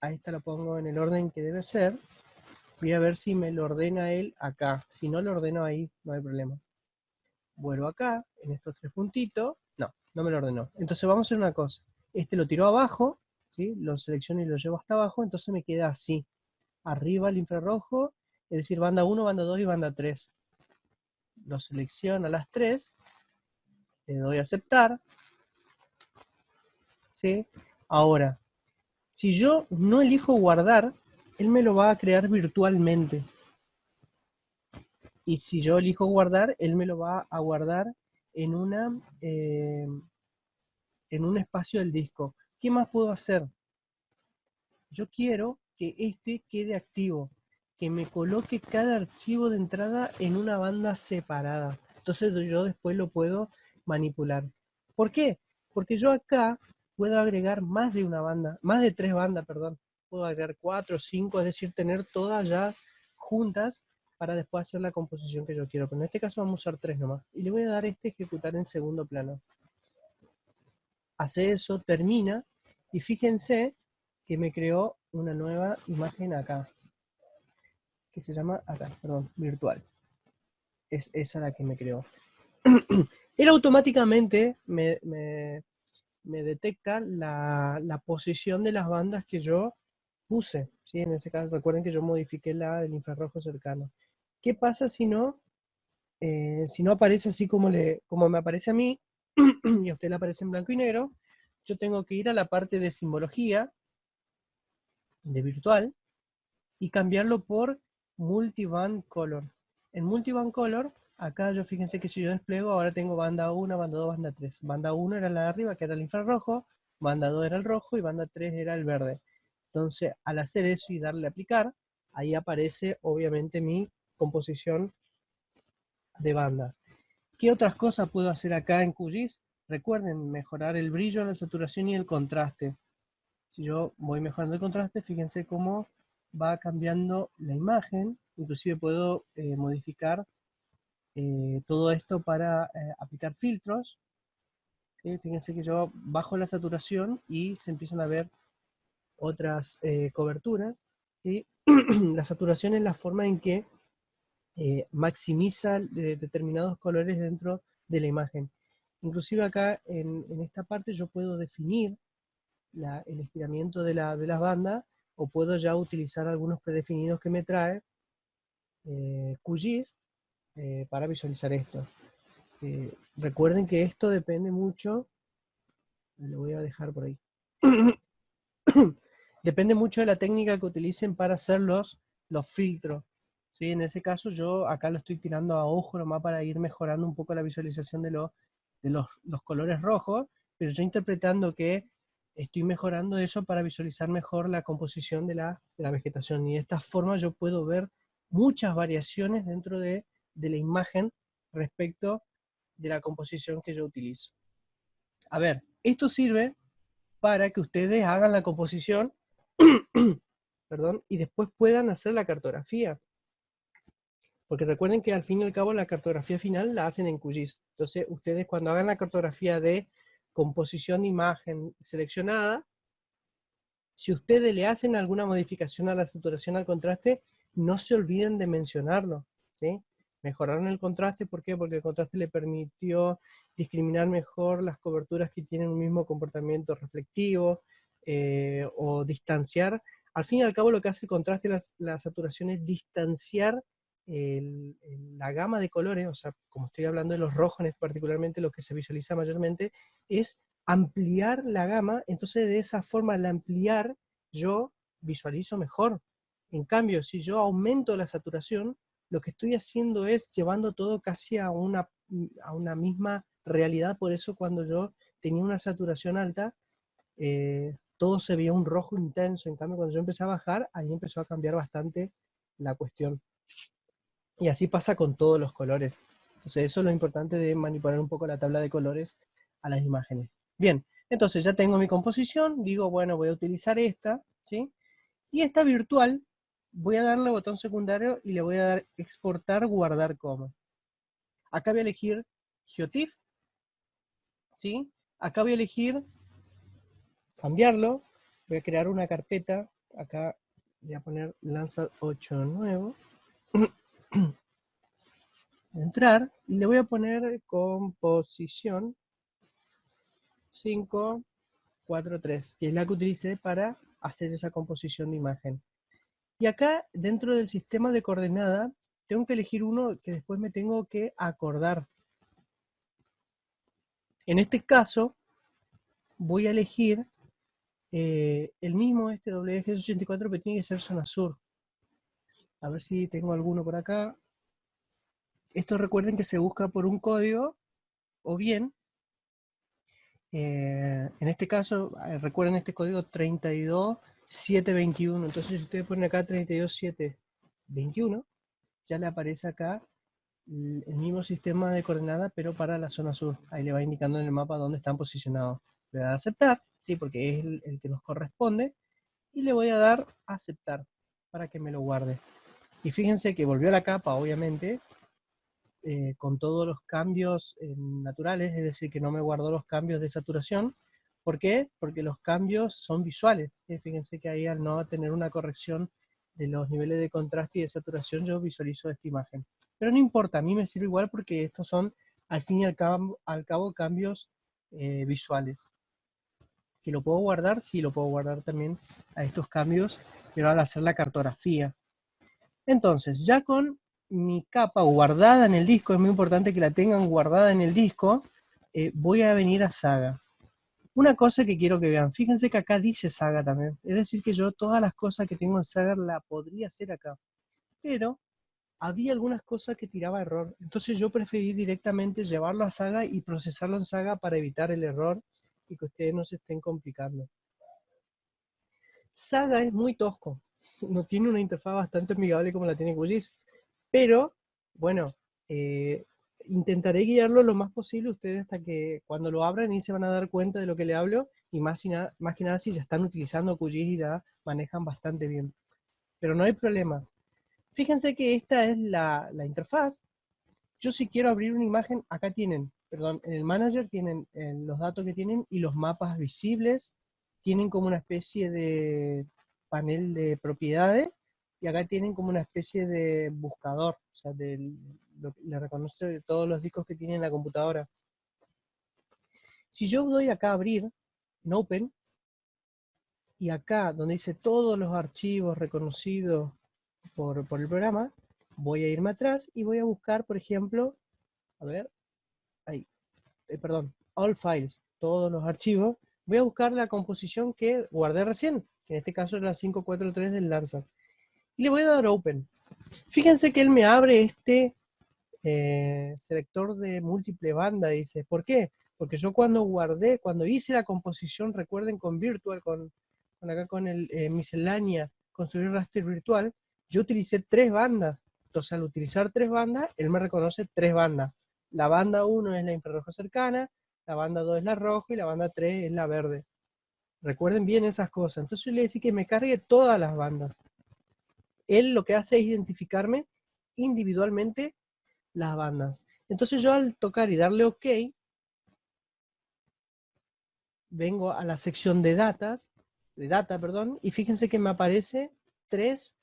a esta lo pongo en el orden que debe ser. Voy a ver si me lo ordena él acá. Si no lo ordeno ahí, no hay problema. Vuelvo acá, en estos tres puntitos. No me lo ordenó. Entonces vamos a hacer una cosa. Este lo tiro abajo, ¿sí? Lo selecciono y lo llevo hasta abajo, entonces me queda así. Arriba el infrarrojo, es decir, banda 1, banda 2 y banda 3. Lo selecciono a las 3, le doy a aceptar, ¿sí? Ahora, si yo no elijo guardar, él me lo va a crear virtualmente. Y si yo elijo guardar, él me lo va a guardar en en un espacio del disco. ¿Qué más puedo hacer? Yo quiero que este quede activo, que me coloque cada archivo de entrada en una banda separada. Entonces yo después lo puedo manipular. ¿Por qué? Porque yo acá puedo agregar más de una banda, más de tres bandas, perdón. Puedo agregar 4 o 5, es decir, tener todas ya juntas para después hacer la composición que yo quiero. Pero en este caso vamos a usar 3 nomás. Y le voy a dar ejecutar en segundo plano. Hace eso, termina, y fíjense que me creó una nueva imagen acá, que se llama, acá, perdón, virtual. Es esa la que me creó. Él automáticamente me detecta la posición de las bandas que yo puse, ¿sí? En ese caso, recuerden que yo modifiqué el infrarrojo cercano. ¿Qué pasa si no aparece así como me aparece a mí, y a usted le aparece en blanco y negro? Yo tengo que ir a la parte de simbología, de virtual, y cambiarlo por multiband color. En multiband color, acá yo fíjense que si yo despliego, ahora tengo banda 1, banda 2, banda 3. Banda 1 era la de arriba, que era el infrarrojo, banda 2 era el rojo y banda 3 era el verde. Entonces, al hacer eso y darle a aplicar, ahí aparece obviamente mi composición de banda. ¿Qué otras cosas puedo hacer acá en QGIS? Recuerden, mejorar el brillo, la saturación y el contraste. Si yo voy mejorando el contraste, fíjense cómo va cambiando la imagen. Inclusive puedo modificar todo esto para aplicar filtros. ¿Sí? Fíjense que yo bajo la saturación y se empiezan a ver otras coberturas. ¿Sí? La saturación es la forma en que maximiza determinados colores dentro de la imagen. Inclusive acá en esta parte yo puedo definir el estiramiento de las bandas, o puedo ya utilizar algunos predefinidos que me trae QGIS para visualizar esto. Recuerden que esto depende mucho, lo voy a dejar por ahí, depende mucho de la técnica que utilicen para hacer los filtros. ¿Sí? En ese caso yo acá lo estoy tirando a ojo nomás para ir mejorando un poco la visualización de los colores rojos, pero yo interpretando que estoy mejorando eso para visualizar mejor la composición de la vegetación. Y de esta forma yo puedo ver muchas variaciones dentro de la imagen respecto de la composición que yo utilizo. A ver, esto sirve para que ustedes hagan la composición perdón, y después puedan hacer la cartografía. Porque recuerden que al fin y al cabo la cartografía final la hacen en QGIS. Entonces ustedes cuando hagan la cartografía de composición de imagen seleccionada, si ustedes le hacen alguna modificación a la saturación, al contraste, no se olviden de mencionarlo, ¿sí? Mejoraron el contraste, ¿por qué? Porque el contraste le permitió discriminar mejor las coberturas que tienen un mismo comportamiento reflectivo, o distanciar. Al fin y al cabo lo que hace el contraste, la saturación, es distanciar la gama de colores, o sea, como estoy hablando de los rojos particularmente, lo que se visualiza mayormente es ampliar la gama. Entonces de esa forma, al ampliar, yo visualizo mejor. En cambio, si yo aumento la saturación, lo que estoy haciendo es llevando todo casi a una misma realidad. Por eso cuando yo tenía una saturación alta, todo se veía un rojo intenso. En cambio, cuando yo empecé a bajar, ahí empezó a cambiar bastante la cuestión. Y así pasa con todos los colores. Entonces eso es lo importante de manipular un poco la tabla de colores a las imágenes. Bien, entonces ya tengo mi composición, digo, bueno, voy a utilizar esta, ¿sí? Y esta virtual, voy a darle botón secundario y le voy a dar exportar, guardar como. Acá voy a elegir Geotiff, ¿sí? Acá voy a elegir cambiarlo, voy a crear una carpeta, acá voy a poner Landsat 8 nuevo, entrar, y le voy a poner composición 543, que es la que utilicé para hacer esa composición de imagen. Y acá, dentro del sistema de coordenada, tengo que elegir uno que después me tengo que acordar. En este caso, voy a elegir el mismo, este WGS84, pero tiene que ser zona sur. A ver si tengo alguno por acá. Esto recuerden que se busca por un código, o bien, en este caso, recuerden este código 32721. Entonces, si ustedes ponen acá 32721, ya le aparece acá el mismo sistema de coordenadas, pero para la zona sur. Ahí le va indicando en el mapa dónde están posicionados. Le voy a dar a aceptar, sí, porque es el que nos corresponde, y le voy a dar a aceptar para que me lo guarde. Y fíjense que volvió a la capa, obviamente, con todos los cambios naturales, es decir, que no me guardó los cambios de saturación. ¿Por qué? Porque los cambios son visuales. Fíjense que ahí, al no tener una corrección de los niveles de contraste y de saturación, yo visualizo esta imagen. Pero no importa, a mí me sirve igual porque estos son, al fin y al cabo, cambios visuales. ¿Que lo puedo guardar? Sí, lo puedo guardar también a estos cambios, pero al hacer la cartografía. Entonces, ya con mi capa guardada en el disco, es muy importante que la tengan guardada en el disco, voy a venir a Saga. Una cosa que quiero que vean, fíjense que acá dice Saga también, es decir que yo todas las cosas que tengo en Saga la podría hacer acá, pero había algunas cosas que tiraba error, entonces yo preferí directamente llevarlo a Saga y procesarlo en Saga para evitar el error y que ustedes no se estén complicando. Saga es muy tosco, no tiene una interfaz bastante amigable como la tiene QGIS, pero bueno, intentaré guiarlo lo más posible ustedes hasta que cuando lo abran y se van a dar cuenta de lo que le hablo, y más que nada si ya están utilizando QGIS y ya manejan bastante bien. Pero no hay problema. Fíjense que esta es la interfaz. Yo, si quiero abrir una imagen, acá tienen, perdón, en el manager tienen los datos que tienen y los mapas visibles, tienen como una especie de panel de propiedades, y acá tienen como una especie de buscador, o sea, le reconoce todos los discos que tiene en la computadora. Si yo doy acá a abrir, en Open, y acá donde dice todos los archivos reconocidos por el programa, voy a irme atrás y voy a buscar, por ejemplo, a ver, ahí, perdón, all files, todos los archivos, voy a buscar la composición que guardé recién, que en este caso es la 543 del Landsat. Y le voy a dar Open. Fíjense que él me abre este selector de múltiple banda, dice. ¿Por qué? Porque yo cuando hice la composición, recuerden, con Virtual, acá con el miscelánea, construir raster virtual, yo utilicé 3 bandas. Entonces, al utilizar 3 bandas, él me reconoce 3 bandas. La banda 1 es la infrarroja cercana, la banda 2 es la roja y la banda 3 es la verde. Recuerden bien esas cosas. Entonces yo le decía que me cargue todas las bandas. Él lo que hace es identificarme individualmente las bandas. Entonces yo, al tocar y darle OK, vengo a la sección de data, y fíjense que me aparece 3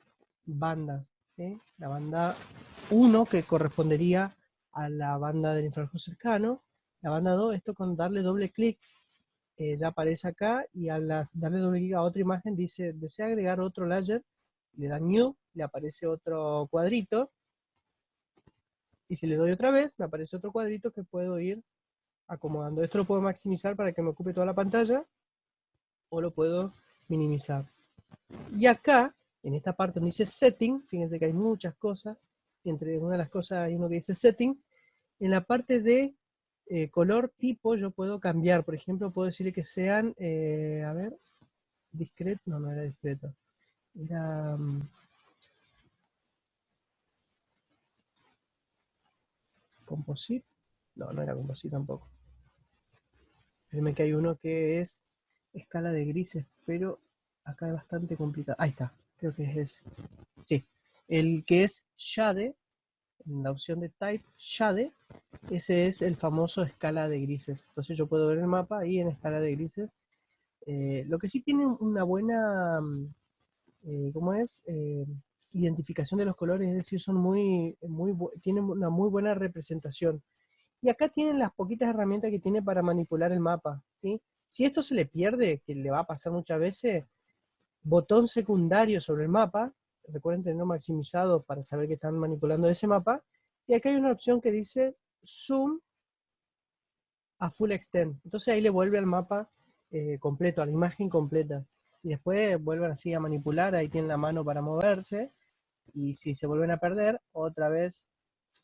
bandas. ¿sí? La banda 1 que correspondería a la banda del infrarrojo cercano. La banda 2, esto con darle doble clic, ya aparece acá, y al darle doble clic a otra imagen dice, desea agregar otro layer, le da New, le aparece otro cuadrito, y si le doy otra vez, me aparece otro cuadrito que puedo ir acomodando. Esto lo puedo maximizar para que me ocupe toda la pantalla, o lo puedo minimizar. Y acá, en esta parte donde dice Setting, fíjense que hay muchas cosas, y entre una de las cosas hay uno que dice Setting. En la parte de color tipo yo puedo cambiar, por ejemplo, puedo decirle que sean, a ver, discreto, no era discreto, era composite, no era composite tampoco. Fíjense que hay uno que es escala de grises, pero acá es bastante complicado. Ahí está, creo que es ese. Sí, el que es Shade, en la opción de Type Shade, ese es el famoso escala de grises. Entonces yo puedo ver el mapa ahí en escala de grises. Lo que sí tiene una buena, ¿cómo es? Identificación de los colores, es decir, son tienen una muy buena representación. Y acá tienen las poquitas herramientas que tiene para manipular el mapa, ¿sí? Si esto se le pierde, que le va a pasar muchas veces, botón secundario sobre el mapa, recuerden tenerlo maximizado para saber que están manipulando ese mapa, y acá hay una opción que dice Zoom a Full Extent, entonces ahí le vuelve al mapa completo, a la imagen completa, y después vuelven así a manipular, ahí tienen la mano para moverse, y si se vuelven a perder, otra vez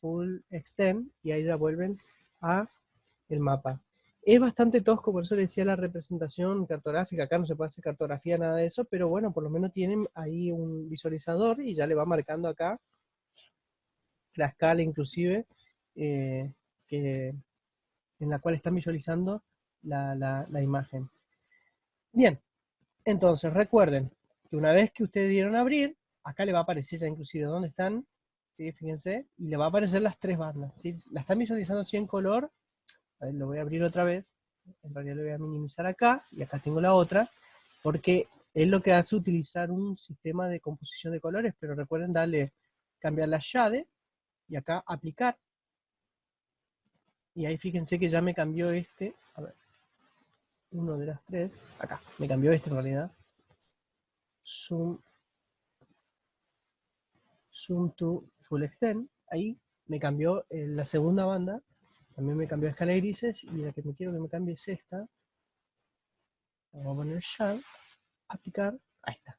Full Extent, y ahí ya vuelven a el mapa. Es bastante tosco, por eso le decía la representación cartográfica. Acá no se puede hacer cartografía, nada de eso, pero bueno, por lo menos tienen ahí un visualizador y ya le va marcando acá la escala inclusive que, en la cual están visualizando la imagen. Bien, entonces recuerden que una vez que ustedes dieron a abrir, acá le va a aparecer ya inclusive dónde están, ¿sí? Fíjense, y le va a aparecer las tres bandas, ¿sí? La están visualizando así en color. A ver, lo voy a abrir otra vez, en realidad lo voy a minimizar acá, y acá tengo la otra, porque es lo que hace utilizar un sistema de composición de colores, pero recuerden darle, cambiar la shade, y acá aplicar, y ahí fíjense que ya me cambió este, a ver, uno de las tres, acá, me cambió este en realidad, zoom to full extent, ahí me cambió la segunda banda, también me cambió escala de grises, y la que me quiero que me cambie es esta, vamos a poner shade, aplicar, ahí está.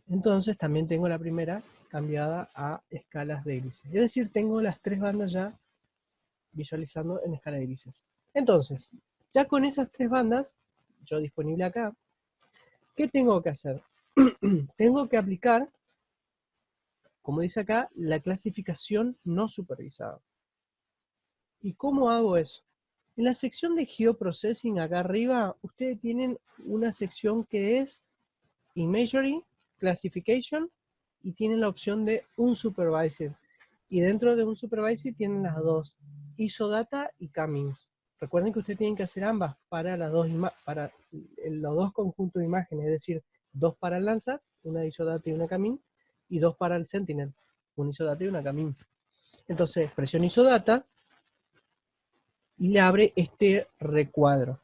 Entonces también tengo la primera cambiada a escalas de grises. Es decir, tengo las tres bandas ya visualizando en escala de grises. Entonces, ya con esas tres bandas, yo disponible acá, ¿qué tengo que hacer? Tengo que aplicar, como dice acá, la clasificación no supervisada. ¿Y cómo hago eso? En la sección de Geoprocessing acá arriba, ustedes tienen una sección que es Imagery, Classification, y tienen la opción de Unsupervised. Y dentro de Unsupervised tienen las dos, ISOData y Camins. Recuerden que ustedes tienen que hacer ambas para para los dos conjuntos de imágenes, es decir, dos para el Landsat, una ISOData y una Camin, y dos para el Sentinel, una ISOData y una Camin. Entonces, presiona ISOData y le abre este recuadro.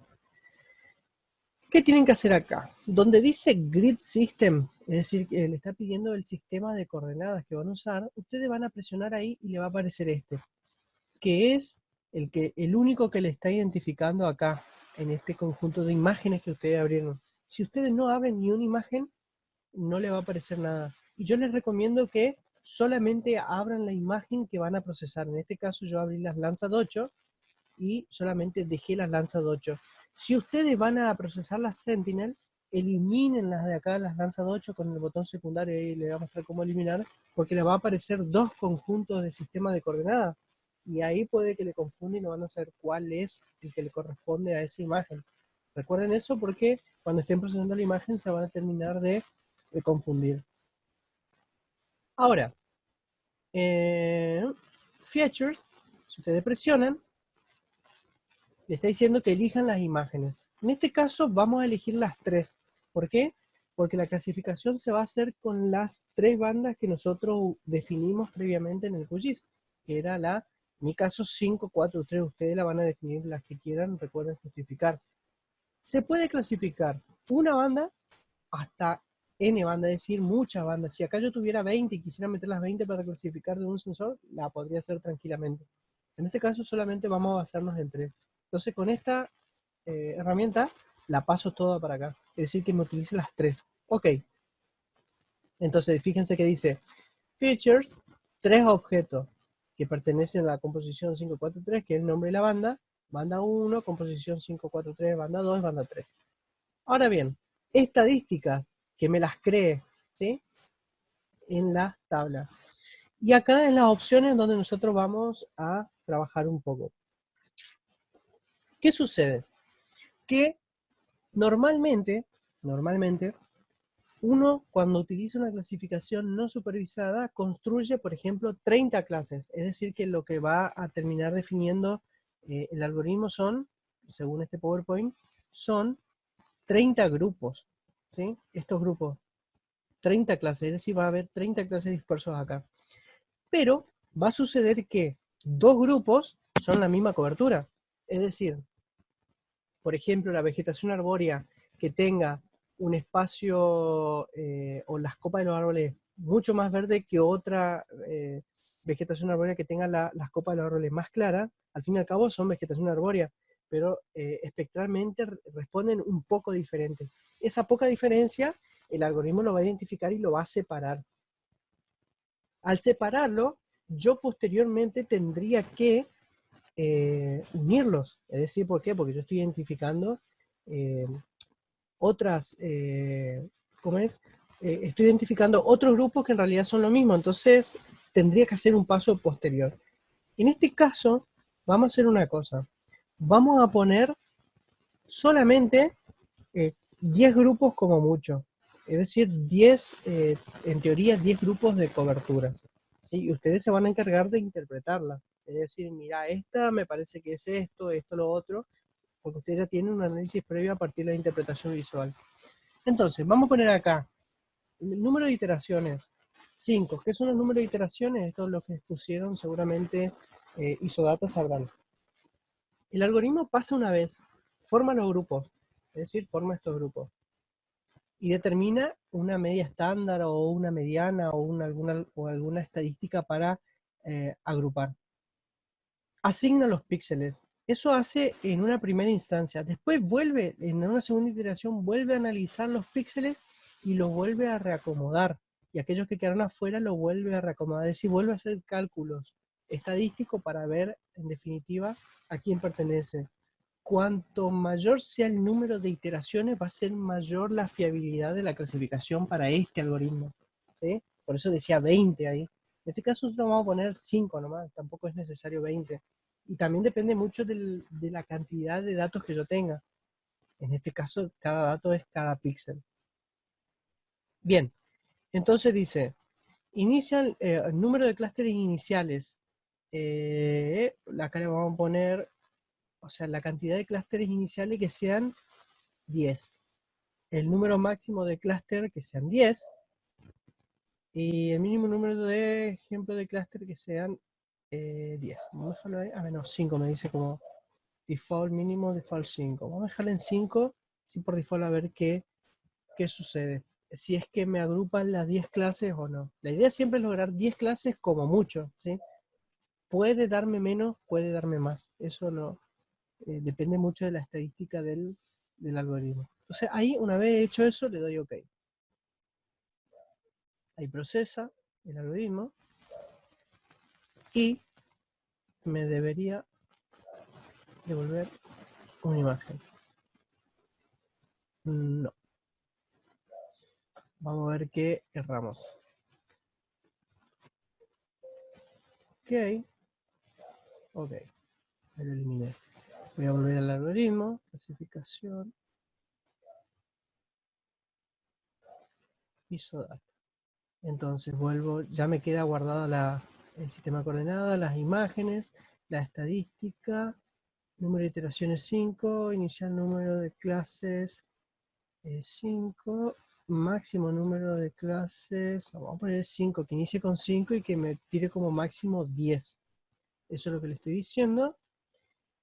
¿Qué tienen que hacer acá? Donde dice Grid System, es decir, que le está pidiendo el sistema de coordenadas que van a usar, ustedes van a presionar ahí y le va a aparecer este, que es el único que le está identificando acá, en este conjunto de imágenes que ustedes abrieron. Si ustedes no abren ni una imagen, no le va a aparecer nada. Y yo les recomiendo que solamente abran la imagen que van a procesar. En este caso yo abrí las Landsat 8 y solamente dejé las Landsat 8. Si ustedes van a procesar las Sentinel, eliminen las de acá, las Landsat 8 con el botón secundario, y le voy a mostrar cómo eliminar, porque les va a aparecer dos conjuntos de sistema de coordenadas, y ahí puede que le confunden y no van a saber cuál es el que le corresponde a esa imagen. Recuerden eso porque cuando estén procesando la imagen se van a terminar de confundir. Ahora, Features, si ustedes presionan, le está diciendo que elijan las imágenes. En este caso vamos a elegir las tres. ¿Por qué? Porque la clasificación se va a hacer con las 3 bandas que nosotros definimos previamente en el QGIS, que era en mi caso 5, 4, 3. Ustedes la van a definir las que quieran, recuerden justificar. Se puede clasificar una banda hasta N bandas, es decir, muchas bandas. Si acá yo tuviera 20 y quisiera meter las 20 para clasificar de un sensor, la podría hacer tranquilamente. En este caso solamente vamos a basarnos en 3. Entonces con esta herramienta la paso toda para acá. Es decir, que me utilice las 3. Ok. Entonces fíjense que dice features, 3 objetos que pertenecen a la composición 543, que es el nombre de la banda 1, composición 543, banda 2, banda 3. Ahora bien, estadísticas que me las cree, ¿sí? En las tablas. Y acá en las opciones donde nosotros vamos a trabajar un poco. ¿Qué sucede? Que normalmente, uno cuando utiliza una clasificación no supervisada construye, por ejemplo, 30 clases. Es decir, que lo que va a terminar definiendo el algoritmo son, según este PowerPoint, son 30 grupos. ¿Sí? Estos grupos, 30 clases, es decir, va a haber 30 clases dispersos acá. Pero va a suceder que 2 grupos son la misma cobertura. Es decir, por ejemplo, la vegetación arbórea que tenga un espacio o las copas de los árboles mucho más verde que otra vegetación arbórea que tenga las copas de los árboles más claras, al fin y al cabo son vegetación arbórea, pero espectralmente responden un poco diferente. Esa poca diferencia, el algoritmo lo va a identificar y lo va a separar. Al separarlo, yo posteriormente tendría que unirlos. Es decir, ¿por qué? Porque yo estoy identificando otras, ¿cómo es? Estoy identificando otros grupos que en realidad son lo mismo, entonces tendría que hacer un paso posterior. En este caso, vamos a hacer una cosa. Vamos a poner solamente 10 grupos como mucho. Es decir, 10, en teoría, 10 grupos de coberturas. ¿Sí? Y ustedes se van a encargar de interpretarla. Es decir, mira, esta me parece que es esto, esto, lo otro, porque ustedes ya tienen un análisis previo a partir de la interpretación visual. Entonces, vamos a poner acá el número de iteraciones, 5. ¿Qué son los números de iteraciones? Esto es lo que pusieron, seguramente Isodata sabrán. El algoritmo pasa una vez, forma los grupos, es decir, forma estos grupos, y determina una media estándar o una mediana o, alguna estadística para agrupar. Asigna los píxeles. Eso hace en una primera instancia. Después vuelve, en una segunda iteración, vuelve a analizar los píxeles y los vuelve a reacomodar. Y aquellos que quedaron afuera los vuelve a reacomodar. Es decir, vuelve a hacer cálculos estadísticos para ver, en definitiva, a quién pertenece. Cuanto mayor sea el número de iteraciones, va a ser mayor la fiabilidad de la clasificación para este algoritmo. ¿Sí? Por eso decía 20 ahí. En este caso nosotros vamos a poner 5 nomás, tampoco es necesario 20. Y también depende mucho de la cantidad de datos que yo tenga. En este caso, cada dato es cada píxel. Bien, entonces dice, inicial, el número de clústeres iniciales. Acá le vamos a poner, o sea, la cantidad de clústeres iniciales que sean 10. El número máximo de clúster que sean 10. Y el mínimo número de ejemplos de clúster que sean 10. Vamos a dejarlo ahí. Ah, no, 5 me dice como default mínimo, default 5. Vamos a dejarlo en 5, sí, por default, a ver qué sucede. Si es que me agrupan las 10 clases o no. La idea siempre es lograr 10 clases como mucho, ¿sí? Puede darme menos, puede darme más. Eso no depende mucho de la estadística del algoritmo. Entonces ahí, una vez hecho eso, le doy OK. Ahí procesa el algoritmo y me debería devolver una imagen. No. Vamos a ver qué erramos. Ok. Ok. Me lo eliminé. Voy a volver al algoritmo. Clasificación. Isodata. Entonces vuelvo. Ya me queda guardada el sistema de coordenadas, las imágenes, la estadística. Número de iteraciones 5. Inicial número de clases 5. máximo número de clases, vamos a poner 5, que inicie con 5 y que me tire como máximo 10. Eso es lo que le estoy diciendo.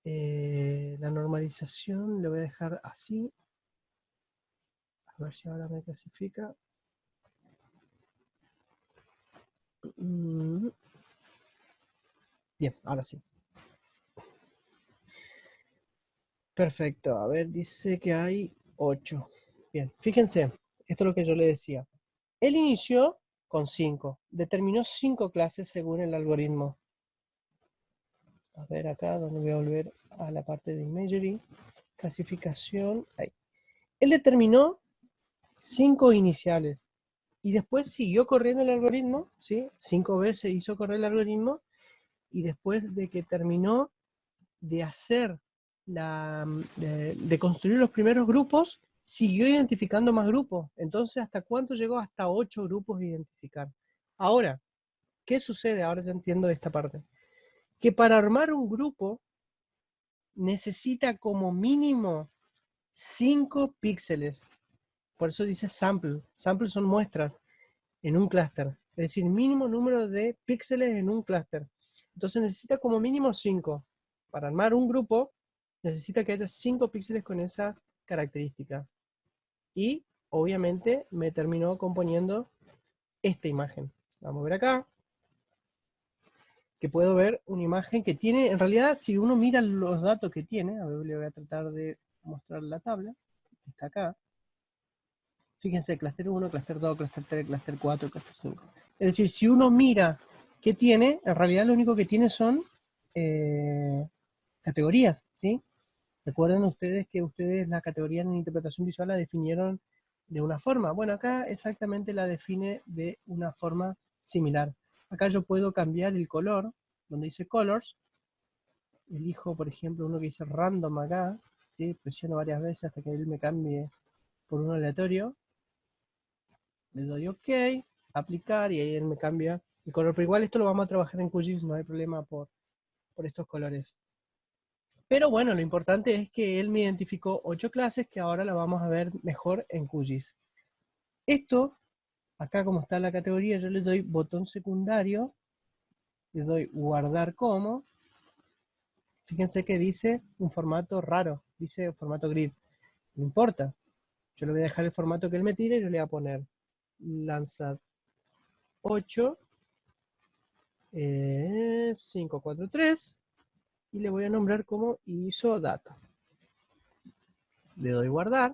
La normalización le voy a dejar así. A ver si ahora me clasifica. Bien, ahora sí. Perfecto, a ver, dice que hay 8. Bien, fíjense, esto es lo que yo le decía. Él inició con 5, determinó 5 clases según el algoritmo. A ver acá, donde voy a volver a la parte de imagery, clasificación, ahí. Él determinó 5 iniciales y después siguió corriendo el algoritmo, ¿sí? 5 veces hizo correr el algoritmo y después de que terminó de hacer de construir los primeros grupos, siguió identificando más grupos. Entonces, ¿hasta cuánto llegó? Hasta 8 grupos de identificar. Ahora, ¿qué sucede? Ahora ya entiendo esta parte. Que para armar un grupo necesita como mínimo 5 píxeles. Por eso dice sample. Sample son muestras en un clúster. Es decir, mínimo número de píxeles en un clúster. Entonces necesita como mínimo 5. Para armar un grupo necesita que haya 5 píxeles con esa característica. Y obviamente me terminó componiendo esta imagen. Vamos a ver acá. Que puedo ver una imagen que tiene, en realidad, si uno mira los datos que tiene, a ver, le voy a tratar de mostrar la tabla, que está acá. Fíjense, clúster 1, clúster 2, clúster 3, clúster 4, clúster 5. Es decir, si uno mira qué tiene, en realidad lo único que tiene son categorías, ¿sí? Recuerden ustedes que ustedes la categoría en interpretación visual la definieron de una forma. Bueno, acá exactamente la define de una forma similar. Acá yo puedo cambiar el color, donde dice colors. Elijo, por ejemplo, uno que dice random acá, ¿sí? Presiono varias veces hasta que él me cambie por uno aleatorio. Le doy OK, aplicar, y ahí él me cambia el color. Pero igual esto lo vamos a trabajar en QGIS, no hay problema por estos colores. Pero bueno, lo importante es que él me identificó 8 clases que ahora la vamos a ver mejor en QGIS. Esto, acá como está la categoría, yo le doy botón secundario, le doy guardar como. Fíjense que dice un formato raro, dice formato grid. No importa, yo le voy a dejar el formato que él me tire y yo le voy a poner Landsat 8, 543, y le voy a nombrar como ISO data. Le doy guardar.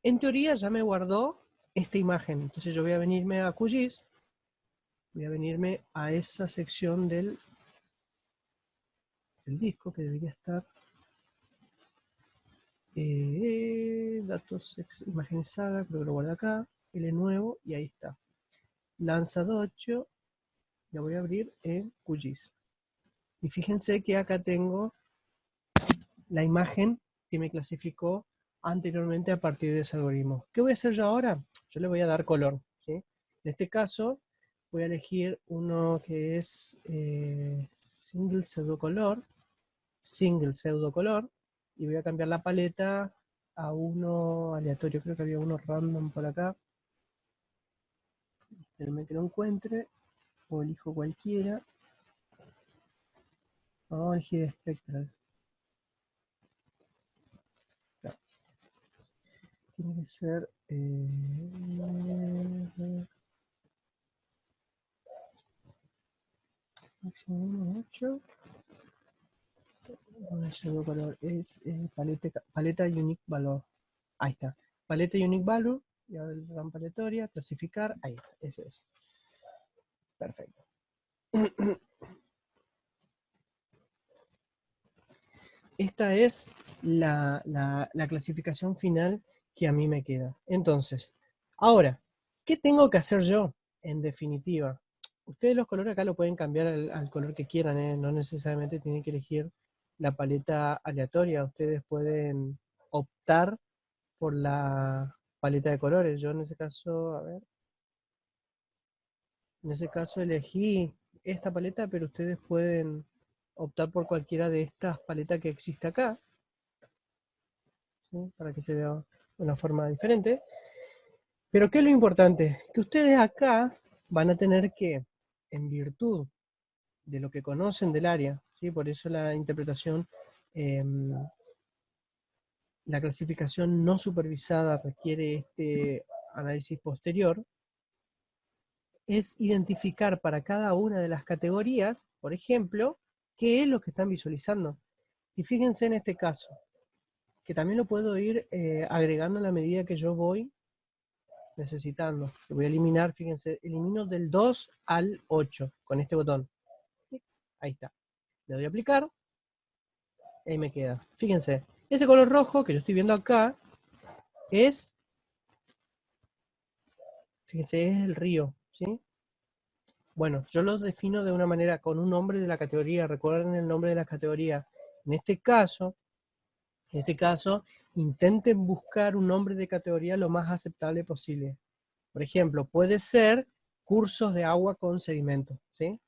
En teoría ya me guardó esta imagen, entonces yo voy a venirme a QGIS, voy a venirme a esa sección del disco que debería estar datos, imágenes saga, creo que lo guardo acá, L nuevo, y ahí está. Landsat 8, la voy a abrir en QGIS. Y fíjense que acá tengo la imagen que me clasificó anteriormente a partir de ese algoritmo. ¿Qué voy a hacer yo ahora? Yo le voy a dar color, ¿sí? En este caso voy a elegir uno que es single pseudocolor, y voy a cambiar la paleta a uno aleatorio. Creo que había uno random por acá. Espérenme que lo encuentre, o elijo cualquiera. Vamos a elegir Spectral. No. Tiene que ser máximo 8. El segundo color es paleta unique valor. Ahí está. Paleta unique value. Y ahora la rampa aleatoria. Clasificar. Ahí está. Ese es. Perfecto. Esta es la clasificación final que a mí me queda. Entonces, ahora, ¿qué tengo que hacer yo? En definitiva, ustedes los colores acá lo pueden cambiar al color que quieran, ¿eh? No necesariamente tienen que elegir la paleta aleatoria. Ustedes pueden optar por la paleta de colores. Yo en ese caso, a ver, en ese caso elegí esta paleta, pero ustedes pueden optar por cualquiera de estas paletas que existe acá, ¿sí? Para que se vea de una forma diferente. Pero ¿qué es lo importante? Que ustedes acá van a tener que, en virtud de lo que conocen del área, ¿sí? Por eso la interpretación, la clasificación no supervisada requiere este análisis posterior, es identificar para cada una de las categorías, por ejemplo, qué es lo que están visualizando. Y fíjense en este caso, que también lo puedo ir agregando a la medida que yo voy necesitando. Lo voy a eliminar, fíjense, elimino del 2 al 8 con este botón. Ahí está. Le doy a aplicar, y ahí me queda. Fíjense, ese color rojo que yo estoy viendo acá es, fíjense, es el río, ¿sí? Bueno, yo lo defino de una manera con un nombre de la categoría. Recuerden el nombre de la categoría. En este caso, intenten buscar un nombre de categoría lo más aceptable posible. Por ejemplo, puede ser cursos de agua con sedimento, ¿sí?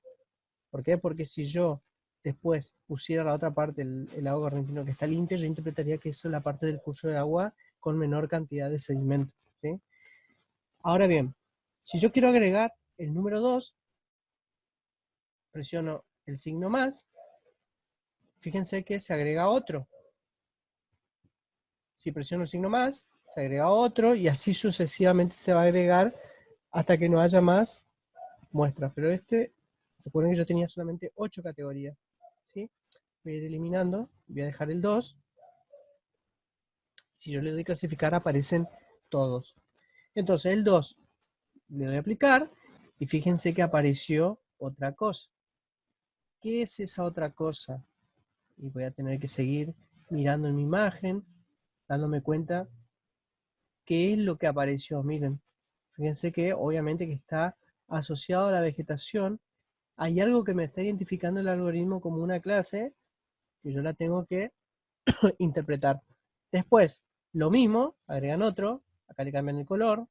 ¿Por qué? Porque si yo después pusiera la otra parte, el agua correntino que está limpio, yo interpretaría que eso es la parte del curso de agua con menor cantidad de sedimento, ¿sí? Ahora bien, si yo quiero agregar el número 2, presiono el signo más, fíjense que se agrega otro. Si presiono el signo más, se agrega otro y así sucesivamente se va a agregar hasta que no haya más muestras. Pero recuerden que yo tenía solamente 8 categorías, ¿sí? Voy a ir eliminando, voy a dejar el 2. Si yo le doy clasificar, aparecen todos. Entonces el 2 le doy a aplicar y fíjense que apareció otra cosa. ¿Qué es esa otra cosa? Y voy a tener que seguir mirando en mi imagen, dándome cuenta qué es lo que apareció. Miren, fíjense que obviamente que está asociado a la vegetación. Hay algo que me está identificando el algoritmo como una clase que yo la tengo que interpretar. Después, lo mismo, agregan otro, acá le cambian el color,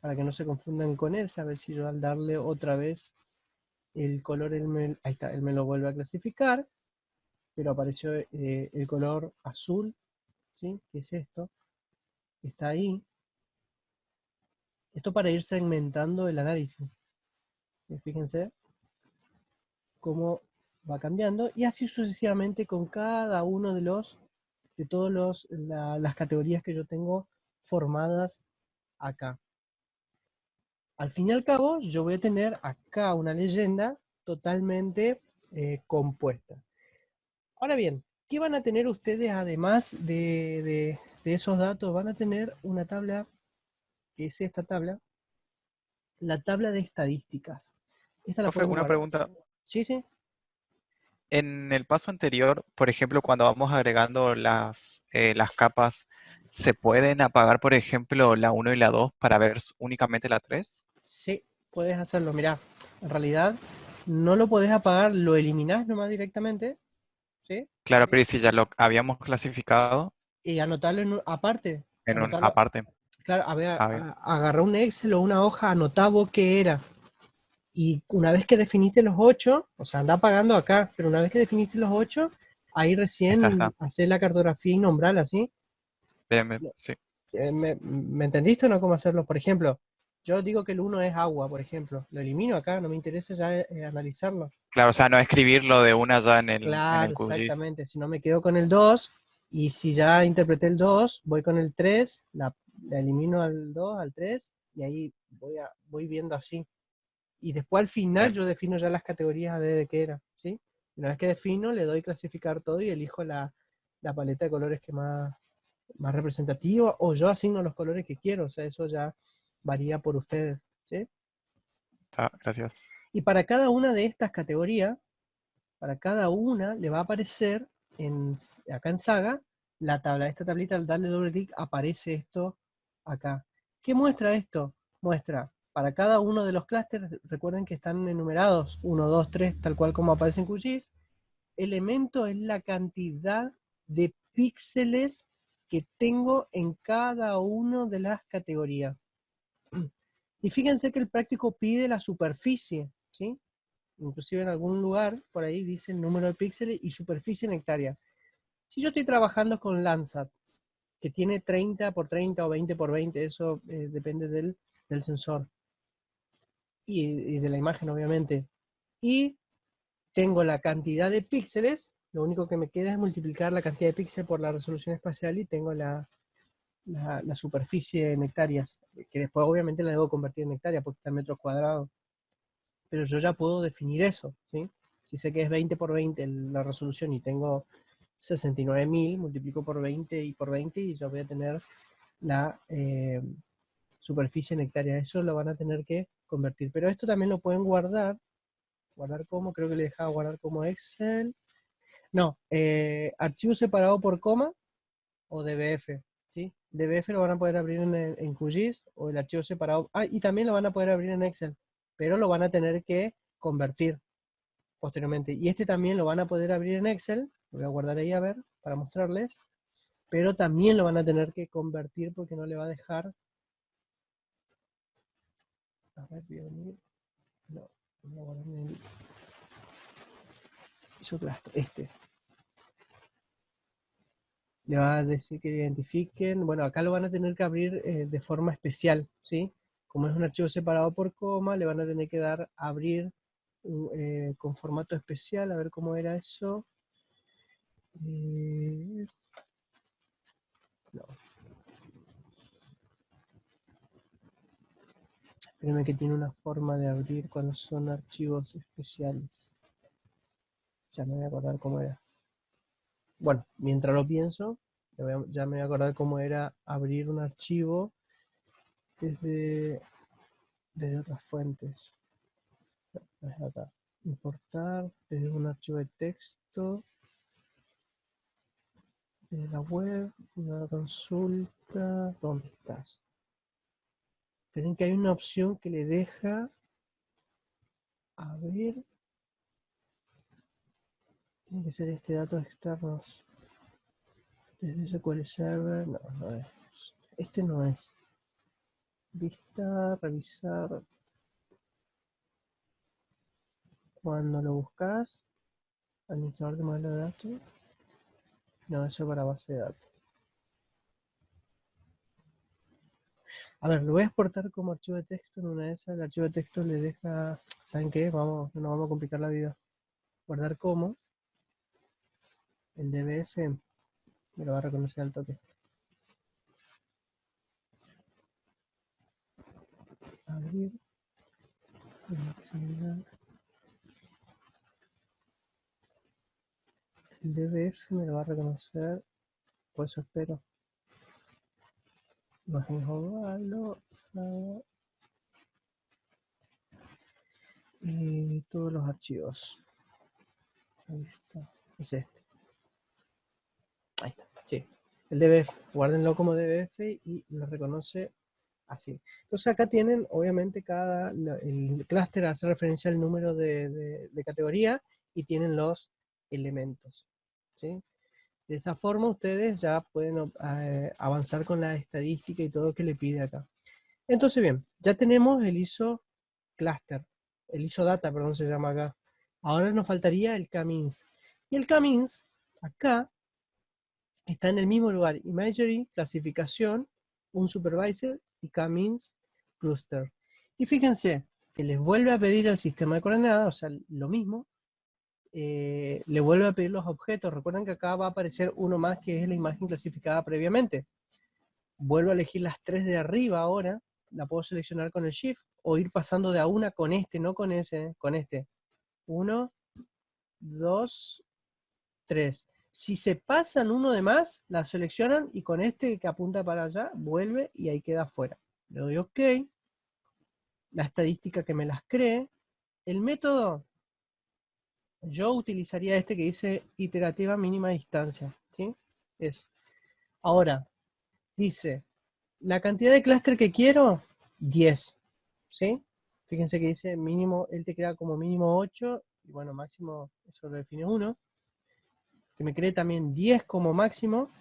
para que no se confundan con ese, a ver si yo al darle otra vez el color, ahí está, él me lo vuelve a clasificar, pero apareció el color azul, ¿sí? ¿Qué es esto? Está ahí. Esto para ir segmentando el análisis. Fíjense cómo va cambiando, y así sucesivamente con cada uno de todas las categorías que yo tengo formadas acá. Al fin y al cabo, yo voy a tener acá una leyenda totalmente compuesta. Ahora bien, ¿qué van a tener ustedes además de esos datos? Van a tener una tabla, que es esta tabla, la tabla de estadísticas. Esta la Profe, pueden una guardar. pregunta. Sí, sí. En el paso anterior, por ejemplo, cuando vamos agregando las capas, ¿se pueden apagar, por ejemplo, la uno y la 2 para ver únicamente la 3? Sí, puedes hacerlo. Mirá, en realidad no lo podés apagar, lo eliminás nomás directamente, ¿sí? Claro, pero ¿y si ya lo habíamos clasificado Y anotarlo aparte, en un anotarlo. aparte? Claro, a ver, A ver, agarrá un Excel o una hoja, anotá vos qué era. Y una vez que definiste los 8, o sea, anda apagando acá, pero una vez que definiste los 8, ahí está. recién hacer la cartografía y nombrarla, ¿sí? Bien, bien, sí. ¿Me entendiste o no cómo hacerlo? Por ejemplo, yo digo que el uno es agua, por ejemplo. Lo elimino acá, no me interesa ya analizarlo. Claro, o sea, no escribirlo de una ya en el Claro, QGIS. exactamente. Si no me quedo con el 2 y si ya interpreté el 2 voy con el 3, la elimino al 2, al 3 y ahí voy viendo así. Y después al final Bien, yo defino ya las categorías a ver de qué era, ¿sí? Una vez que defino, le doy clasificar todo y elijo la paleta de colores que más representativa, o yo asigno los colores que quiero, o sea, eso ya varía por ustedes, ¿sí? está, gracias. Y para cada una de estas categorías, para cada una le va a aparecer acá en Saga la tabla. Esta tablita, al darle doble clic, aparece esto acá. ¿Qué muestra esto? Muestra para cada uno de los clústeres, recuerden que están enumerados, 1, 2, 3, tal cual como aparece en QGIS. Elemento es la cantidad de píxeles que tengo en cada una de las categorías. Y fíjense que el práctico pide la superficie, ¿sí? Inclusive en algún lugar por ahí dice el número de píxeles y superficie en hectárea. Si yo estoy trabajando con Landsat, que tiene 30 por 30 o 20 por 20, eso depende del sensor. Y de la imagen, obviamente. Y tengo la cantidad de píxeles, lo único que me queda es multiplicar la cantidad de píxeles por la resolución espacial y tengo la superficie en hectáreas, que después obviamente la debo convertir en hectáreas porque está en metros cuadrados. Pero yo ya puedo definir eso, ¿sí? Si sé que es 20 por 20 la resolución y tengo 69.000, multiplico por 20 y ya voy a tener la superficie en hectáreas. Eso lo van a tener que convertir. Pero esto también lo pueden guardar. Guardar como, creo que le dejaba guardar como Excel. No, archivo separado por coma o DBF. ¿Sí? DBF lo van a poder abrir en QGIS o el archivo separado. Ah, y también lo van a poder abrir en Excel, pero lo van a tener que convertir posteriormente. Y este también lo van a poder abrir en Excel, lo voy a guardar ahí a ver, para mostrarles, pero también lo van a tener que convertir porque no le va a dejar. A ver, voy a venir. No, voy a guardar en el isoclustro, este. Le va a decir que identifiquen, bueno, acá lo van a tener que abrir de forma especial, ¿sí? Como es un archivo separado por coma, le van a tener que dar abrir con formato especial, a ver cómo era eso. No. Espérenme que tiene una forma de abrir cuando son archivos especiales. Ya me voy a acordar cómo era. Bueno, mientras lo pienso, ya me voy a acordar cómo era abrir un archivo desde otras fuentes. Acá. Importar desde un archivo de texto, desde la web, una consulta. ¿Dónde estás? Esperen que hay una opción que le deja abrir. Tiene que ser datos externos. Desde SQL Server. No, no es. Este no es. Vista, revisar. Cuando lo buscas, administrador de modelo de datos. No, eso es para base de datos. A ver, lo voy a exportar como archivo de texto. En una de esas, el archivo de texto le deja. ¿Saben qué? No nos vamos a complicar la vida. Guardar como. El DBF me lo va a reconocer al toque. Abrir. El DBF me lo va a reconocer. Por eso espero. Imagen global, y todos los archivos. Ahí está. Es este. Ahí está. Sí. El DBF. Guárdenlo como DBF y lo reconoce así. Entonces acá tienen, obviamente, el clúster hace referencia al número de categoría y tienen los elementos. ¿Sí? De esa forma ustedes ya pueden avanzar con la estadística y todo que le pide acá. Entonces bien, ya tenemos el ISO cluster, el ISO data, perdón, se llama acá. Ahora nos faltaría el K-means. Y el K-means, acá, está en el mismo lugar. Imagery, clasificación, un supervisor y K-means cluster. Y fíjense que les vuelve a pedir el sistema de coordenadas, o sea, lo mismo. Le vuelve a pedir los objetos. Recuerden que acá va a aparecer uno más que es la imagen clasificada previamente. Vuelvo a elegir las tres de arriba ahora. La puedo seleccionar con el Shift o ir pasando de a una con este, no con ese, con este. 1, 2, 3. Si se pasan uno de más, la seleccionan y con este que apunta para allá, vuelve y ahí queda afuera. Le doy OK. La estadística que me las cree. El método, yo utilizaría este que dice iterativa mínima distancia. ¿Sí? Ahora, dice, la cantidad de clúster que quiero, 10. ¿Sí? Fíjense que dice mínimo, él te crea como mínimo 8, y bueno, máximo, eso lo define 1. Que me cree también 10 como máximo.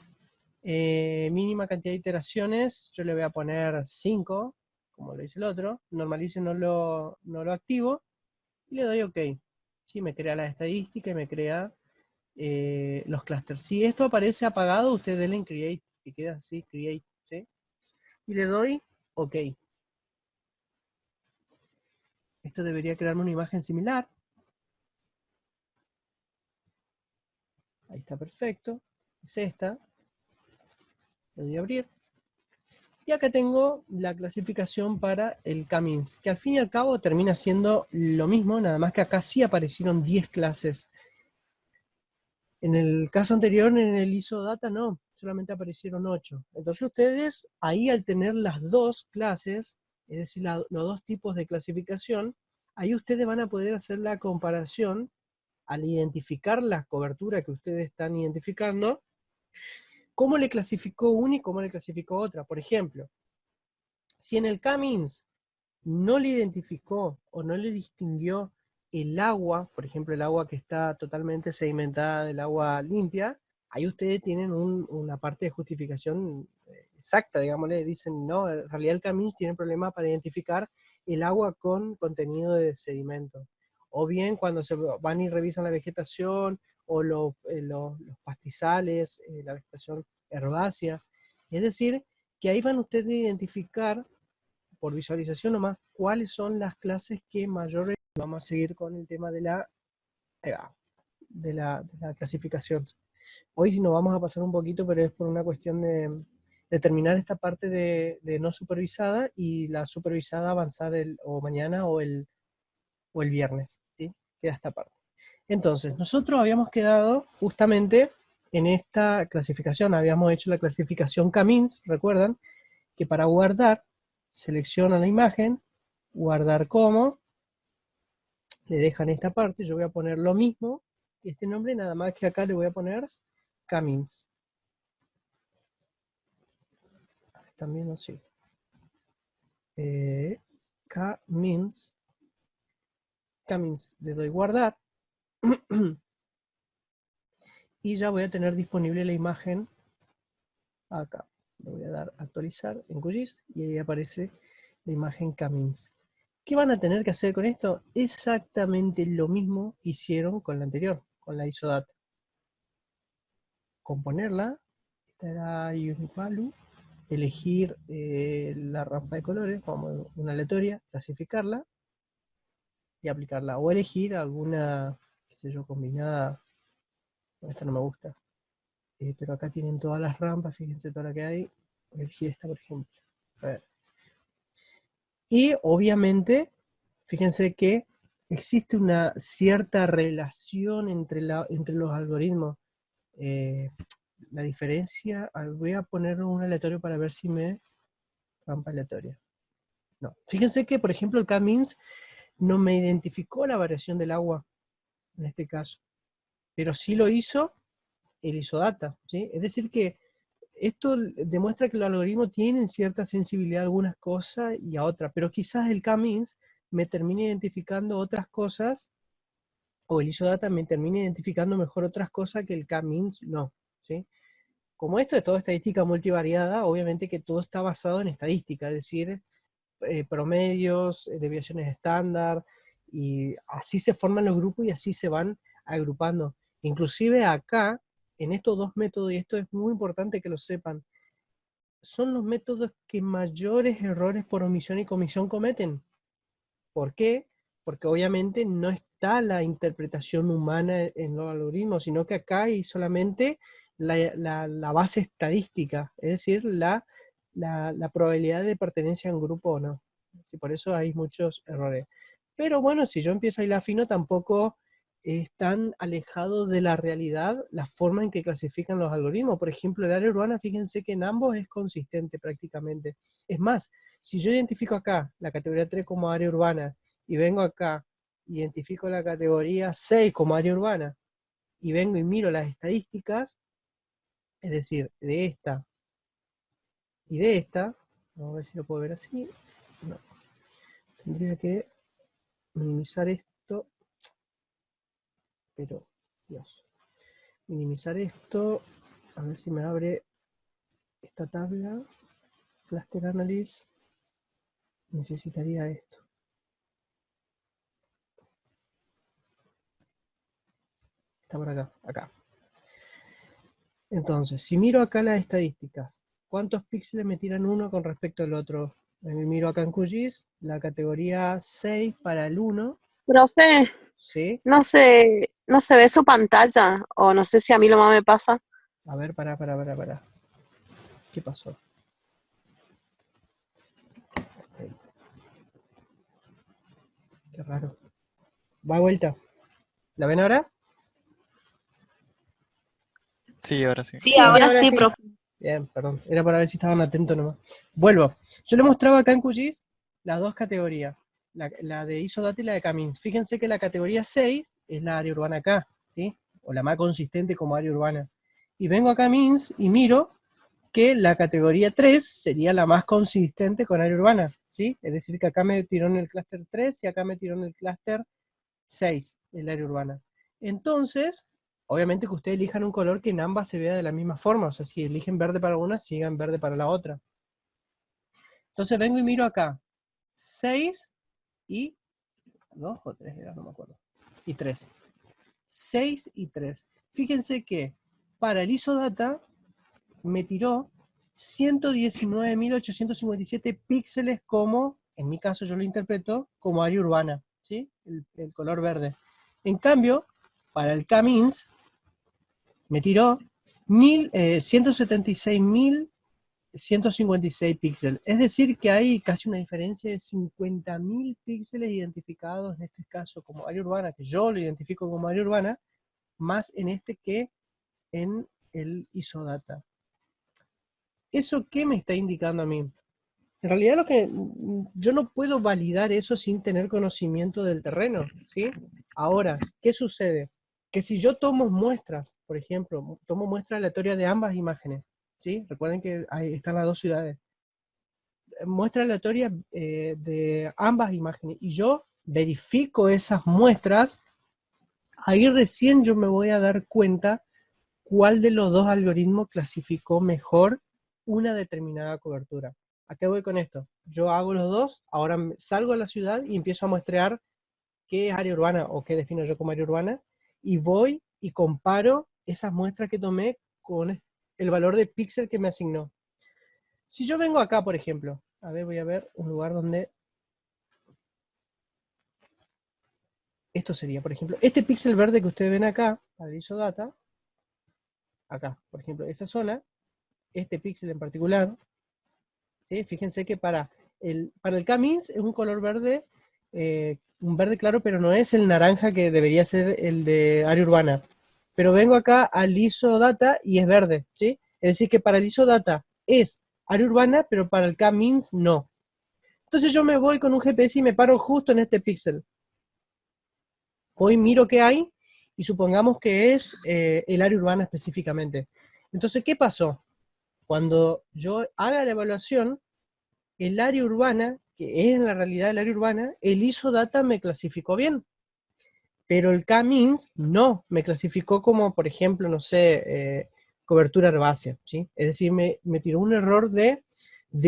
Mínima cantidad de iteraciones, yo le voy a poner 5, como lo dice el otro. Normalice, no lo activo, y le doy OK. ¿Sí? Me crea la estadística y me crea los clusters. Si esto aparece apagado, usted denle en Create que queda así, create, ¿sí? Y le doy OK. Esto debería crearme una imagen similar. Ahí está perfecto. Es esta. Le doy a abrir. Y acá tengo la clasificación para el Camins, que al fin y al cabo termina siendo lo mismo, nada más que acá sí aparecieron 10 clases. En el caso anterior, en el ISO Data, no, solamente aparecieron 8. Entonces ustedes, ahí al tener las dos clases, es decir, los dos tipos de clasificación, ahí ustedes van a poder hacer la comparación al identificar la cobertura que ustedes están identificando, cómo le clasificó una y cómo le clasificó otra. Por ejemplo, si en el Camins no le identificó o no le distinguió el agua, por ejemplo el agua que está totalmente sedimentada del agua limpia, ahí ustedes tienen una parte de justificación exacta, digámosle, dicen, no, en realidad el Camins tiene problema para identificar el agua con contenido de sedimento. O bien cuando se van y revisan la vegetación o los pastizales, la vegetación herbácea. Es decir, que ahí van ustedes a identificar por visualización nomás cuáles son las clases que mayores. Vamos a seguir con el tema de la clasificación. Hoy sí nos vamos a pasar un poquito, pero es por una cuestión de terminar esta parte de no supervisada y la supervisada avanzar o mañana o el viernes, ¿sí? Queda esta parte. Entonces, nosotros habíamos quedado justamente en esta clasificación, habíamos hecho la clasificación Camins, recuerdan, que para guardar, seleccionan la imagen, guardar como, le dejan esta parte, yo voy a poner lo mismo, este nombre nada más que acá le voy a poner Camins. También así. Camins. Camins, le doy guardar. Y ya voy a tener disponible la imagen acá. Le voy a dar actualizar en QGIS y ahí aparece la imagen Camins. ¿Qué van a tener que hacer con esto? Exactamente lo mismo que hicieron con la anterior, con la ISOData. Componerla, esta era Unique Value, elegir la rampa de colores, como una aleatoria, clasificarla y aplicarla. O elegir alguna, qué sé yo, combinada. Bueno, esta no me gusta. Pero acá tienen todas las rampas, fíjense toda la que hay. Voy a elegir esta, por ejemplo. A ver. Y obviamente, fíjense que existe una cierta relación entre los algoritmos. La diferencia, voy a poner un aleatorio para ver si me rampa aleatoria. No. Fíjense que, por ejemplo, el Camins no me identificó la variación del agua, en este caso, pero sí lo hizo el ISOData, ¿sí? Es decir que esto demuestra que los algoritmos tienen cierta sensibilidad a algunas cosas y a otras, pero quizás el Camins me termine identificando otras cosas, o el ISOData me termine identificando mejor otras cosas que el Camins no, ¿sí? Como esto es toda estadística multivariada, obviamente que todo está basado en estadística, es decir, promedios, desviaciones estándar, y así se forman los grupos y así se van agrupando. Inclusive acá, en estos dos métodos, y esto es muy importante que lo sepan, son los métodos que mayores errores por omisión y comisión cometen. ¿Por qué? Porque obviamente no está la interpretación humana en los algoritmos, sino que acá hay solamente la base estadística, es decir, la probabilidad de pertenencia a un grupo o no. Sí, por eso hay muchos errores. Pero bueno, si yo empiezo a hilar fino, tampoco es tan alejado de la realidad la forma en que clasifican los algoritmos. Por ejemplo, el área urbana, fíjense que en ambos es consistente prácticamente. Es más, si yo identifico acá la categoría 3 como área urbana y vengo acá, identifico la categoría 6 como área urbana y vengo y miro las estadísticas, es decir, de esta y de esta, vamos a ver si lo puedo ver así, no, tendría que minimizar esto, pero, Dios, minimizar esto, a ver si me abre esta tabla, Cluster Analysis, necesitaría esto. Está por acá, acá. Entonces, si miro acá las estadísticas, ¿cuántos píxeles me tiran uno con respecto al otro? Miro acá en QGIS, la categoría 6 para el 1, Profe, ¿sí? no se ve su pantalla, o no sé si a mí lo más me pasa. A ver, pará. ¿Qué pasó? Qué raro. Va de vuelta. ¿La ven ahora? Sí, ahora sí. Sí, Sí, ahora ahora sí. sí, profe. Bien, perdón. Era para ver si estaban atentos nomás. Vuelvo. Yo le mostraba acá en QGIS las dos categorías. La de ISODATA y la de Camins. Fíjense que la categoría 6 es la área urbana acá, ¿sí? O la más consistente como área urbana. Y vengo a Camins y miro que la categoría 3 sería la más consistente con área urbana, ¿sí? Es decir, que acá me tiró en el clúster 3 y acá me tiró en el clúster 6, el área urbana. Entonces, obviamente que ustedes elijan un color que en ambas se vea de la misma forma, o sea, si eligen verde para una, sigan verde para la otra. Entonces vengo y miro acá, 6 y 2 o 3 era, no me acuerdo, y 3. 6 y 3. Fíjense que para el ISODATA me tiró 119.857 píxeles como, en mi caso yo lo interpreto, como área urbana, ¿sí? El color verde. En cambio, para el Camins me tiró 176.156 píxeles. Es decir, que hay casi una diferencia de 50.000 píxeles identificados en este caso como área urbana, que yo lo identifico como área urbana, más en este que en el ISODATA. ¿Eso qué me está indicando a mí? En realidad yo no puedo validar eso sin tener conocimiento del terreno, ¿sí? Ahora, ¿qué sucede? Que si yo tomo muestras, por ejemplo, tomo muestras aleatorias de ambas imágenes, ¿sí? Recuerden que ahí están las dos ciudades. Muestras aleatorias de ambas imágenes y yo verifico esas muestras, ahí recién yo me voy a dar cuenta cuál de los dos algoritmos clasificó mejor una determinada cobertura. ¿A qué voy con esto? Yo hago los dos, ahora salgo a la ciudad y empiezo a muestrear qué es área urbana o qué defino yo como área urbana, y voy y comparo esas muestras que tomé con el valor de píxel que me asignó. Si yo vengo acá, por ejemplo, a ver, voy a ver un lugar donde esto sería, por ejemplo, este píxel verde que ustedes ven acá, para el ISODATA, acá, por ejemplo, esa zona, este píxel en particular, ¿sí? Fíjense que para el Camins es un color verde, un verde claro, pero no es el naranja que debería ser el de área urbana. Pero vengo acá al ISODATA y es verde, ¿sí? Es decir, que para el ISODATA es área urbana, pero para el Camins no. Entonces yo me voy con un GPS y me paro justo en este píxel. Voy, miro qué hay, y supongamos que es el área urbana específicamente. Entonces, ¿qué pasó? Cuando yo haga la evaluación, el área urbana, que es en la realidad el área urbana, el ISODATA me clasificó bien, pero el Camins no, me clasificó como, por ejemplo, no sé, cobertura herbácea, ¿sí? Es decir, me tiró un error de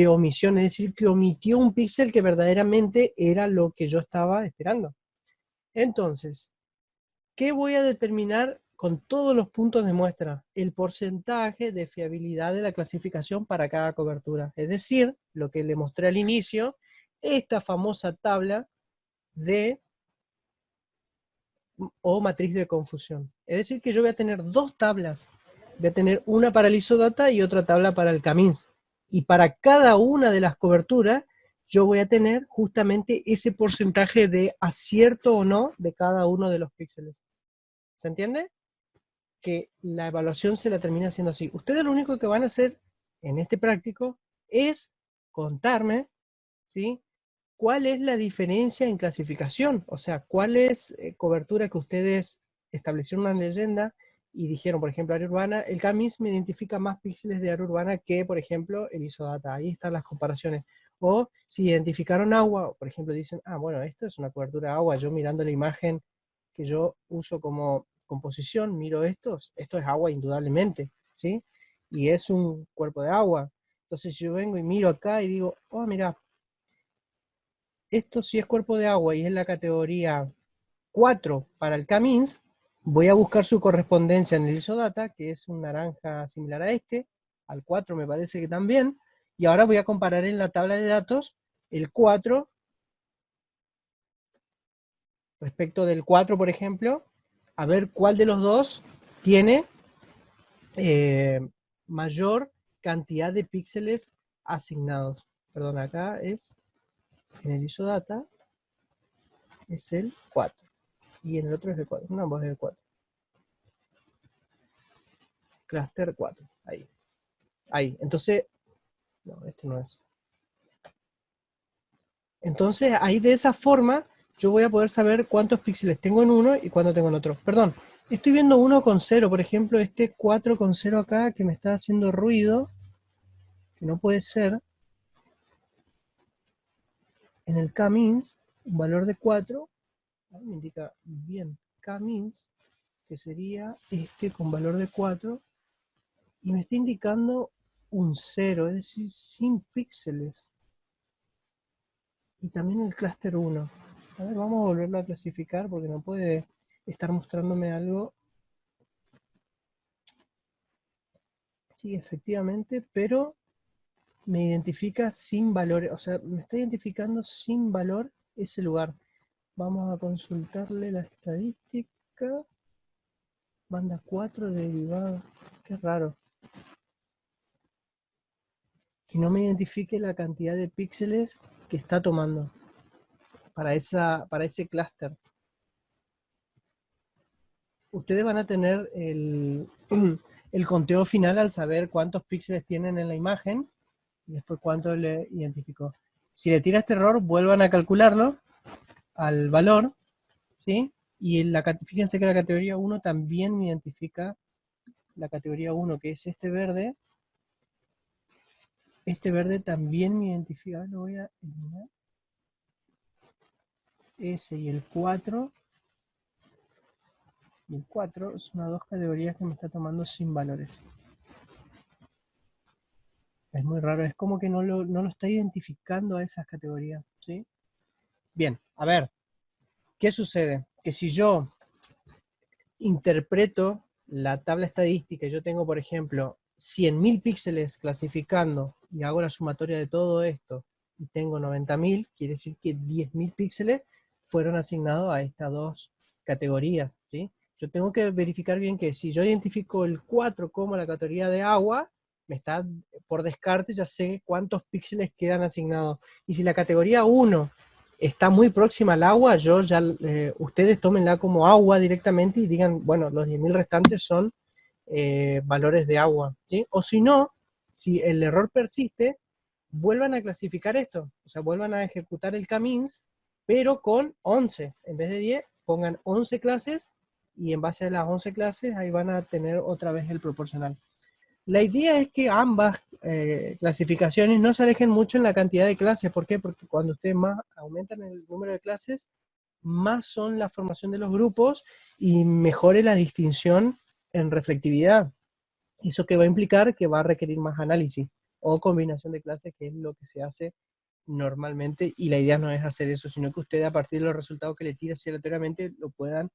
omisión, es decir, que omitió un píxel que verdaderamente era lo que yo estaba esperando. Entonces, ¿qué voy a determinar con todos los puntos de muestra? El porcentaje de fiabilidad de la clasificación para cada cobertura. Es decir, lo que le mostré al inicio, esta famosa tabla de o matriz de confusión. Es decir, que yo voy a tener dos tablas. Voy a tener una para el ISODATA y otra tabla para el Camins. Y para cada una de las coberturas, yo voy a tener justamente ese porcentaje de acierto o no de cada uno de los píxeles. ¿Se entiende? Que la evaluación se la termina haciendo así. Ustedes lo único que van a hacer en este práctico es contarme, ¿sí? ¿Cuál es la diferencia en clasificación? O sea, ¿cuál es cobertura que ustedes establecieron una leyenda y dijeron, por ejemplo, área urbana? El CAMIS me identifica más píxeles de área urbana que, por ejemplo, el ISODATA. Ahí están las comparaciones. O si identificaron agua, por ejemplo, dicen, ah, bueno, esto es una cobertura de agua. Yo mirando la imagen que yo uso como composición, miro esto es agua indudablemente, ¿sí? Y es un cuerpo de agua. Entonces yo vengo y miro acá y digo, oh, mira, esto sí es cuerpo de agua y es la categoría 4 para el Camins, voy a buscar su correspondencia en el ISOData, que es un naranja similar a este, al 4 me parece que también, y ahora voy a comparar en la tabla de datos el 4 respecto del 4, por ejemplo, a ver cuál de los dos tiene mayor cantidad de píxeles asignados. Perdón, acá es, en el ISOData, es el 4. Y en el otro es el 4. No, ambos es el 4. Cluster 4. Ahí. Ahí. Entonces, no, este no es. Entonces, ahí de esa forma, yo voy a poder saber cuántos píxeles tengo en uno y cuánto tengo en otro. Perdón, estoy viendo 1,0, por ejemplo, este 4,0 acá que me está haciendo ruido, que no puede ser. En el K-means, un valor de 4, me indica bien K-means, que sería este con valor de 4, y me está indicando un 0, es decir, sin píxeles. Y también el clúster 1. A ver, vamos a volverlo a clasificar porque no puede estar mostrándome algo. Sí, efectivamente, pero me identifica sin valor, o sea, me está identificando sin valor ese lugar. Vamos a consultarle la estadística. Banda 4 derivada. Qué raro. Que no me identifique la cantidad de píxeles que está tomando para ese clúster. Ustedes van a tener el conteo final al saber cuántos píxeles tienen en la imagen y después cuánto le identificó. Si le tira este error, vuelvan a calcularlo al valor, ¿sí? Y fíjense que la categoría 1 también me identifica la categoría 1, que es este verde. Este verde también me identifica, lo voy a eliminar. Ese y el 4. Y el 4 son las dos categorías que me está tomando sin valores. Es muy raro, es como que no lo está identificando a esas categorías, ¿sí? Bien, a ver, ¿qué sucede? Que si yo interpreto la tabla estadística, yo tengo, por ejemplo, 100.000 píxeles clasificando y hago la sumatoria de todo esto y tengo 90.000, quiere decir que 10.000 píxeles fueron asignados a estas dos categorías, ¿sí? Yo tengo que verificar bien que si yo identifico el 4 como la categoría de agua, me está, por descarte ya sé cuántos píxeles quedan asignados. Y si la categoría 1 está muy próxima al agua, ustedes tómenla como agua directamente y digan, bueno, los 10.000 restantes son valores de agua, ¿sí? O si no, si el error persiste, vuelvan a clasificar esto, o sea, vuelvan a ejecutar el K-means, pero con 11, en vez de 10, pongan 11 clases, y en base a las 11 clases, ahí van a tener otra vez el proporcional. La idea es que ambas clasificaciones no se alejen mucho en la cantidad de clases. ¿Por qué? Porque cuando ustedes más aumentan el número de clases, más son la formación de los grupos y mejore la distinción en reflectividad. Eso que va a implicar que va a requerir más análisis o combinación de clases, que es lo que se hace normalmente, y la idea no es hacer eso, sino que ustedes a partir de los resultados que le tira aleatoriamente lo puedan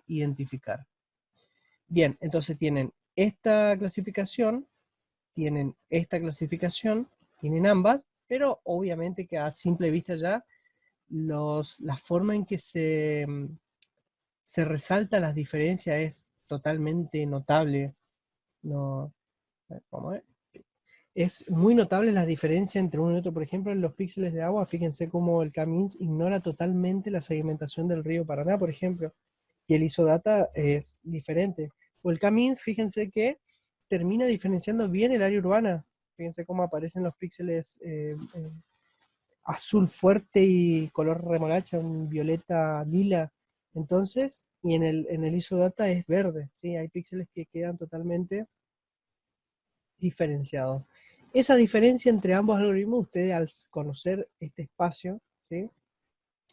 identificar. Bien, entonces tienen esta clasificación, tienen esta clasificación, tienen ambas, pero obviamente que a simple vista ya la forma en que se resalta las diferencias es totalmente notable. No, vamos a ver. Es muy notable la diferencia entre uno y otro. Por ejemplo, en los píxeles de agua, fíjense cómo el K-means ignora totalmente la segmentación del río Paraná, por ejemplo, y el ISOData es diferente. O el K-means, fíjense que termina diferenciando bien el área urbana. Fíjense cómo aparecen los píxeles azul fuerte y color remolacha, un violeta lila. Entonces, y en el ISOData es verde, ¿sí? Hay píxeles que quedan totalmente diferenciados. Esa diferencia entre ambos algoritmos, ustedes al conocer este espacio, ¿sí?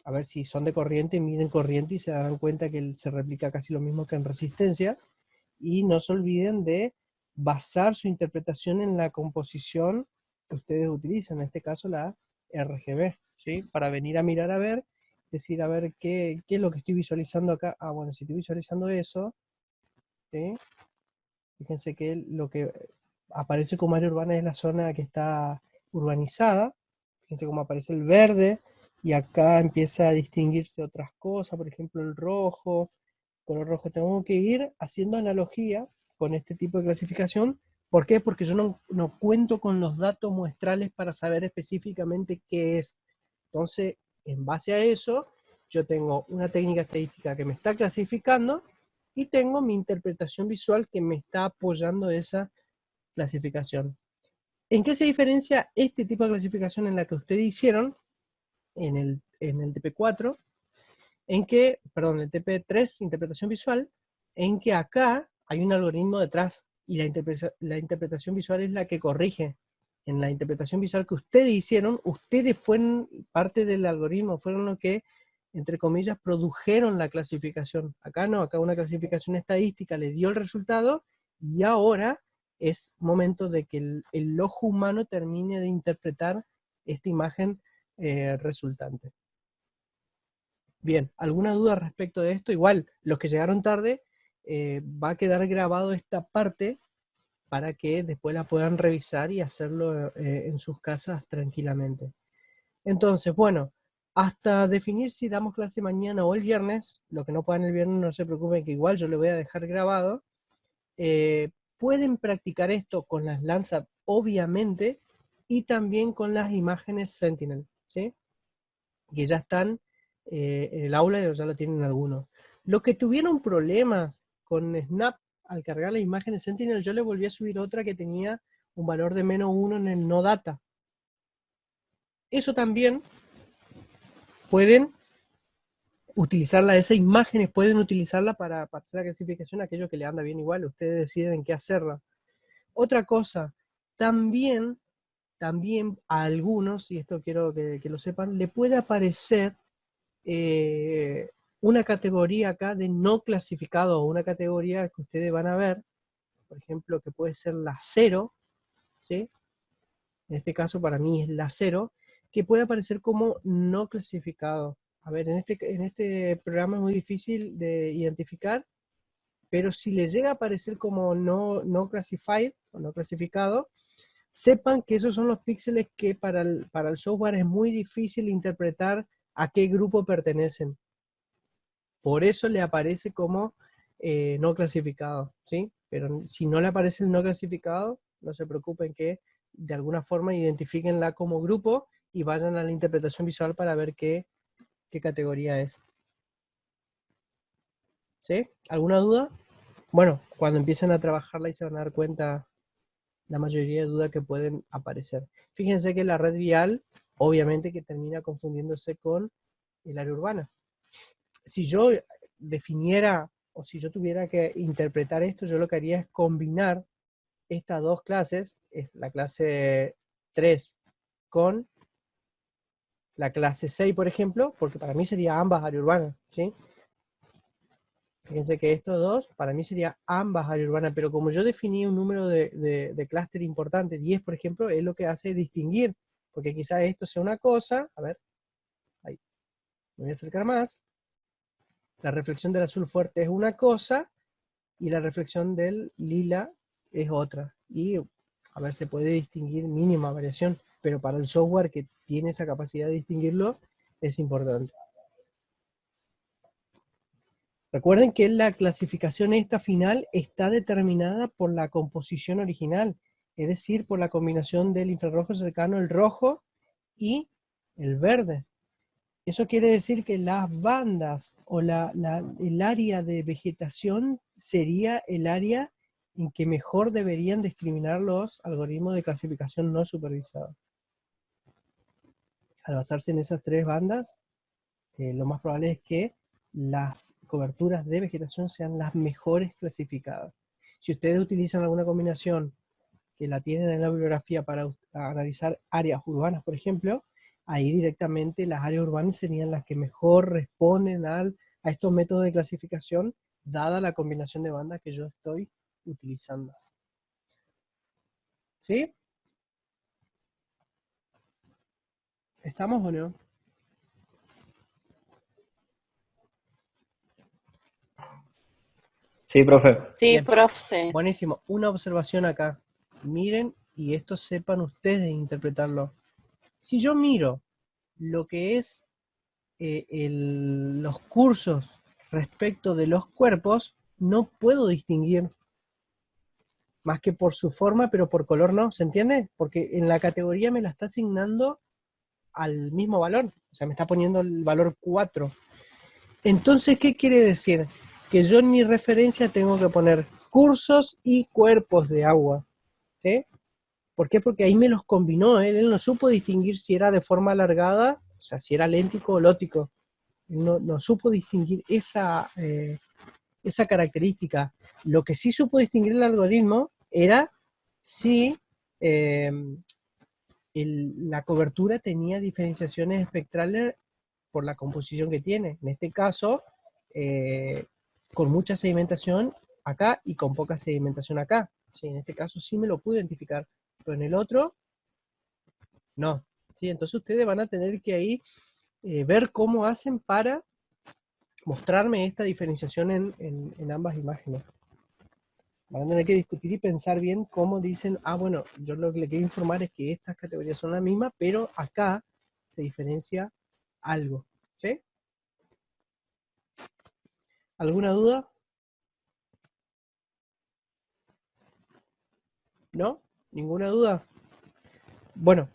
A ver si son de corriente, miden corriente y se darán cuenta que se replica casi lo mismo que en resistencia. Y no se olviden de basar su interpretación en la composición que ustedes utilizan, en este caso la RGB, ¿sí? Para venir a mirar a ver decir, a ver, ¿qué es lo que estoy visualizando acá? Ah, bueno, si estoy visualizando eso, ¿sí? Fíjense que lo que aparece como área urbana es la zona que está urbanizada. Fíjense cómo aparece el verde, y acá empieza a distinguirse otras cosas, por ejemplo el rojo, color rojo. Tengo que ir haciendo analogía con este tipo de clasificación. ¿Por qué? Porque yo no cuento con los datos muestrales para saber específicamente qué es. Entonces, en base a eso, yo tengo una técnica estadística que me está clasificando y tengo mi interpretación visual que me está apoyando esa clasificación. ¿En qué se diferencia este tipo de clasificación en la que ustedes hicieron en el TP4? En que, perdón, el TP3, interpretación visual, en que acá hay un algoritmo detrás y la interpretación visual es la que corrige. En la interpretación visual que ustedes hicieron, ustedes fueron parte del algoritmo, fueron los que, entre comillas, produjeron la clasificación. Acá no, acá una clasificación estadística le dio el resultado y ahora es momento de que el ojo humano termine de interpretar esta imagen resultante. Bien, ¿alguna duda respecto de esto? Igual, los que llegaron tarde, va a quedar grabado esta parte para que después la puedan revisar y hacerlo en sus casas tranquilamente. Entonces, bueno, hasta definir si damos clase mañana o el viernes, lo que no puedan el viernes no se preocupen, que igual yo lo voy a dejar grabado. Pueden practicar esto con las Landsat, obviamente, y también con las imágenes Sentinel, ¿sí? Que ya están en el aula y ya lo tienen algunos. Los que tuvieron problemas con Snap al cargar las imágenes Sentinel, yo le volví a subir otra que tenía un valor de -1 en el no data. Eso también pueden utilizarla, esas imágenes pueden utilizarla para hacer la clasificación, aquello que le anda bien igual, ustedes deciden qué hacerla. Otra cosa, también a algunos, y esto quiero que lo sepan, le puede aparecer una categoría acá de no clasificado, o una categoría que ustedes van a ver, por ejemplo, que puede ser la 0, ¿sí? En este caso para mí es la 0, que puede aparecer como no clasificado. A ver, en este programa es muy difícil de identificar, pero si les llega a aparecer como no classified o no clasificado, sepan que esos son los píxeles que para el software es muy difícil interpretar a qué grupo pertenecen. Por eso le aparece como no clasificado, ¿sí? Pero si no le aparece el no clasificado, no se preocupen, que de alguna forma identifíquenla como grupo y vayan a la interpretación visual para ver qué categoría es. ¿Sí? ¿Alguna duda? Bueno, cuando empiecen a trabajarla y se van a dar cuenta la mayoría de dudas que pueden aparecer. Fíjense que la red vial, obviamente que termina confundiéndose con el área urbana. Si yo definiera, o si yo tuviera que interpretar esto, yo lo que haría es combinar estas dos clases, la clase 3 con la clase 6, por ejemplo, porque para mí sería ambas área urbana, ¿sí? Fíjense que estos dos, para mí sería ambas área urbana, pero como yo definí un número de clúster importante, 10 por ejemplo, es lo que hace distinguir, porque quizás esto sea una cosa, a ver, ahí, me voy a acercar más, la reflexión del azul fuerte es una cosa, y la reflexión del lila es otra. Y a ver, se puede distinguir mínima variación, pero para el software que tiene esa capacidad de distinguirlo, es importante. Recuerden que la clasificación esta final está determinada por la composición original, es decir, por la combinación del infrarrojo cercano, el rojo, y el verde. Eso quiere decir que las bandas o el área de vegetación sería el área en que mejor deberían discriminar los algoritmos de clasificación no supervisados. Al basarse en esas tres bandas, lo más probable es que las coberturas de vegetación sean las mejores clasificadas. Si ustedes utilizan alguna combinación que la tienen en la bibliografía para analizar áreas urbanas, por ejemplo, ahí directamente las áreas urbanas serían las que mejor responden a estos métodos de clasificación, dada la combinación de bandas que yo estoy utilizando. ¿Sí? ¿Estamos o no? Sí, profe. Sí, Bien. profe. Buenísimo. Una observación acá. Miren y esto sepan ustedes interpretarlo. Si yo miro lo que es los cursos respecto de los cuerpos, no puedo distinguir más que por su forma, pero por color no, ¿se entiende? Porque en la categoría me la está asignando al mismo valor, o sea, me está poniendo el valor 4. Entonces, ¿qué quiere decir? Que yo en mi referencia tengo que poner cursos y cuerpos de agua, ¿sí? ¿Por qué? Porque ahí me los combinó, él no supo distinguir si era de forma alargada, o sea, si era léntico o lótico. No supo distinguir esa característica. Lo que sí supo distinguir el algoritmo era si la cobertura tenía diferenciaciones espectrales por la composición que tiene. En este caso, con mucha sedimentación acá y con poca sedimentación acá. Sí, en este caso sí me lo pude identificar, pero en el otro, no. ¿Sí? Entonces ustedes van a tener que ahí ver cómo hacen para mostrarme esta diferenciación en ambas imágenes. Van a tener que discutir y pensar bien cómo dicen, bueno, yo lo que le quiero informar es que estas categorías son las mismas, pero acá se diferencia algo. ¿Sí? ¿Alguna duda? ¿No? ¿Ninguna duda? Bueno,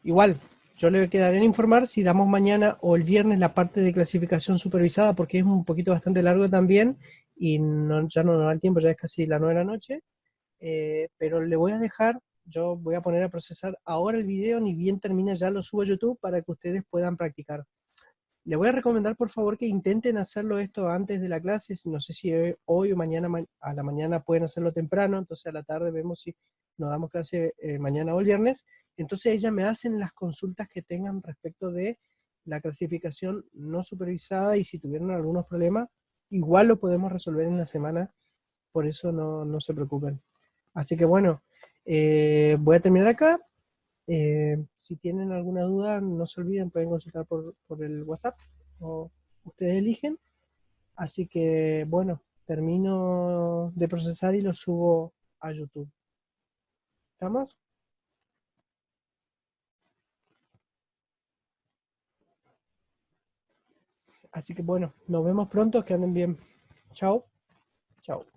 igual, yo le quedaré en informar si damos mañana o el viernes la parte de clasificación supervisada, porque es un poquito bastante largo también, y ya no nos da el tiempo, ya es casi la 9 de la noche, pero le voy a dejar, yo voy a poner a procesar ahora el video, ni bien termina ya lo subo a YouTube para que ustedes puedan practicar. Le voy a recomendar por favor que intenten hacerlo esto antes de la clase, no sé si hoy o mañana a la mañana pueden hacerlo temprano, entonces a la tarde vemos si nos damos clase mañana o el viernes, entonces ellas me hacen las consultas que tengan respecto de la clasificación no supervisada y si tuvieron algunos problemas, igual lo podemos resolver en la semana, por eso no se preocupen. Así que bueno, voy a terminar acá. Si tienen alguna duda, no se olviden, pueden consultar por el WhatsApp o ustedes eligen. Así que bueno, termino de procesar y lo subo a YouTube. ¿Estamos? Así que bueno, nos vemos pronto, que anden bien. Chao. Chao.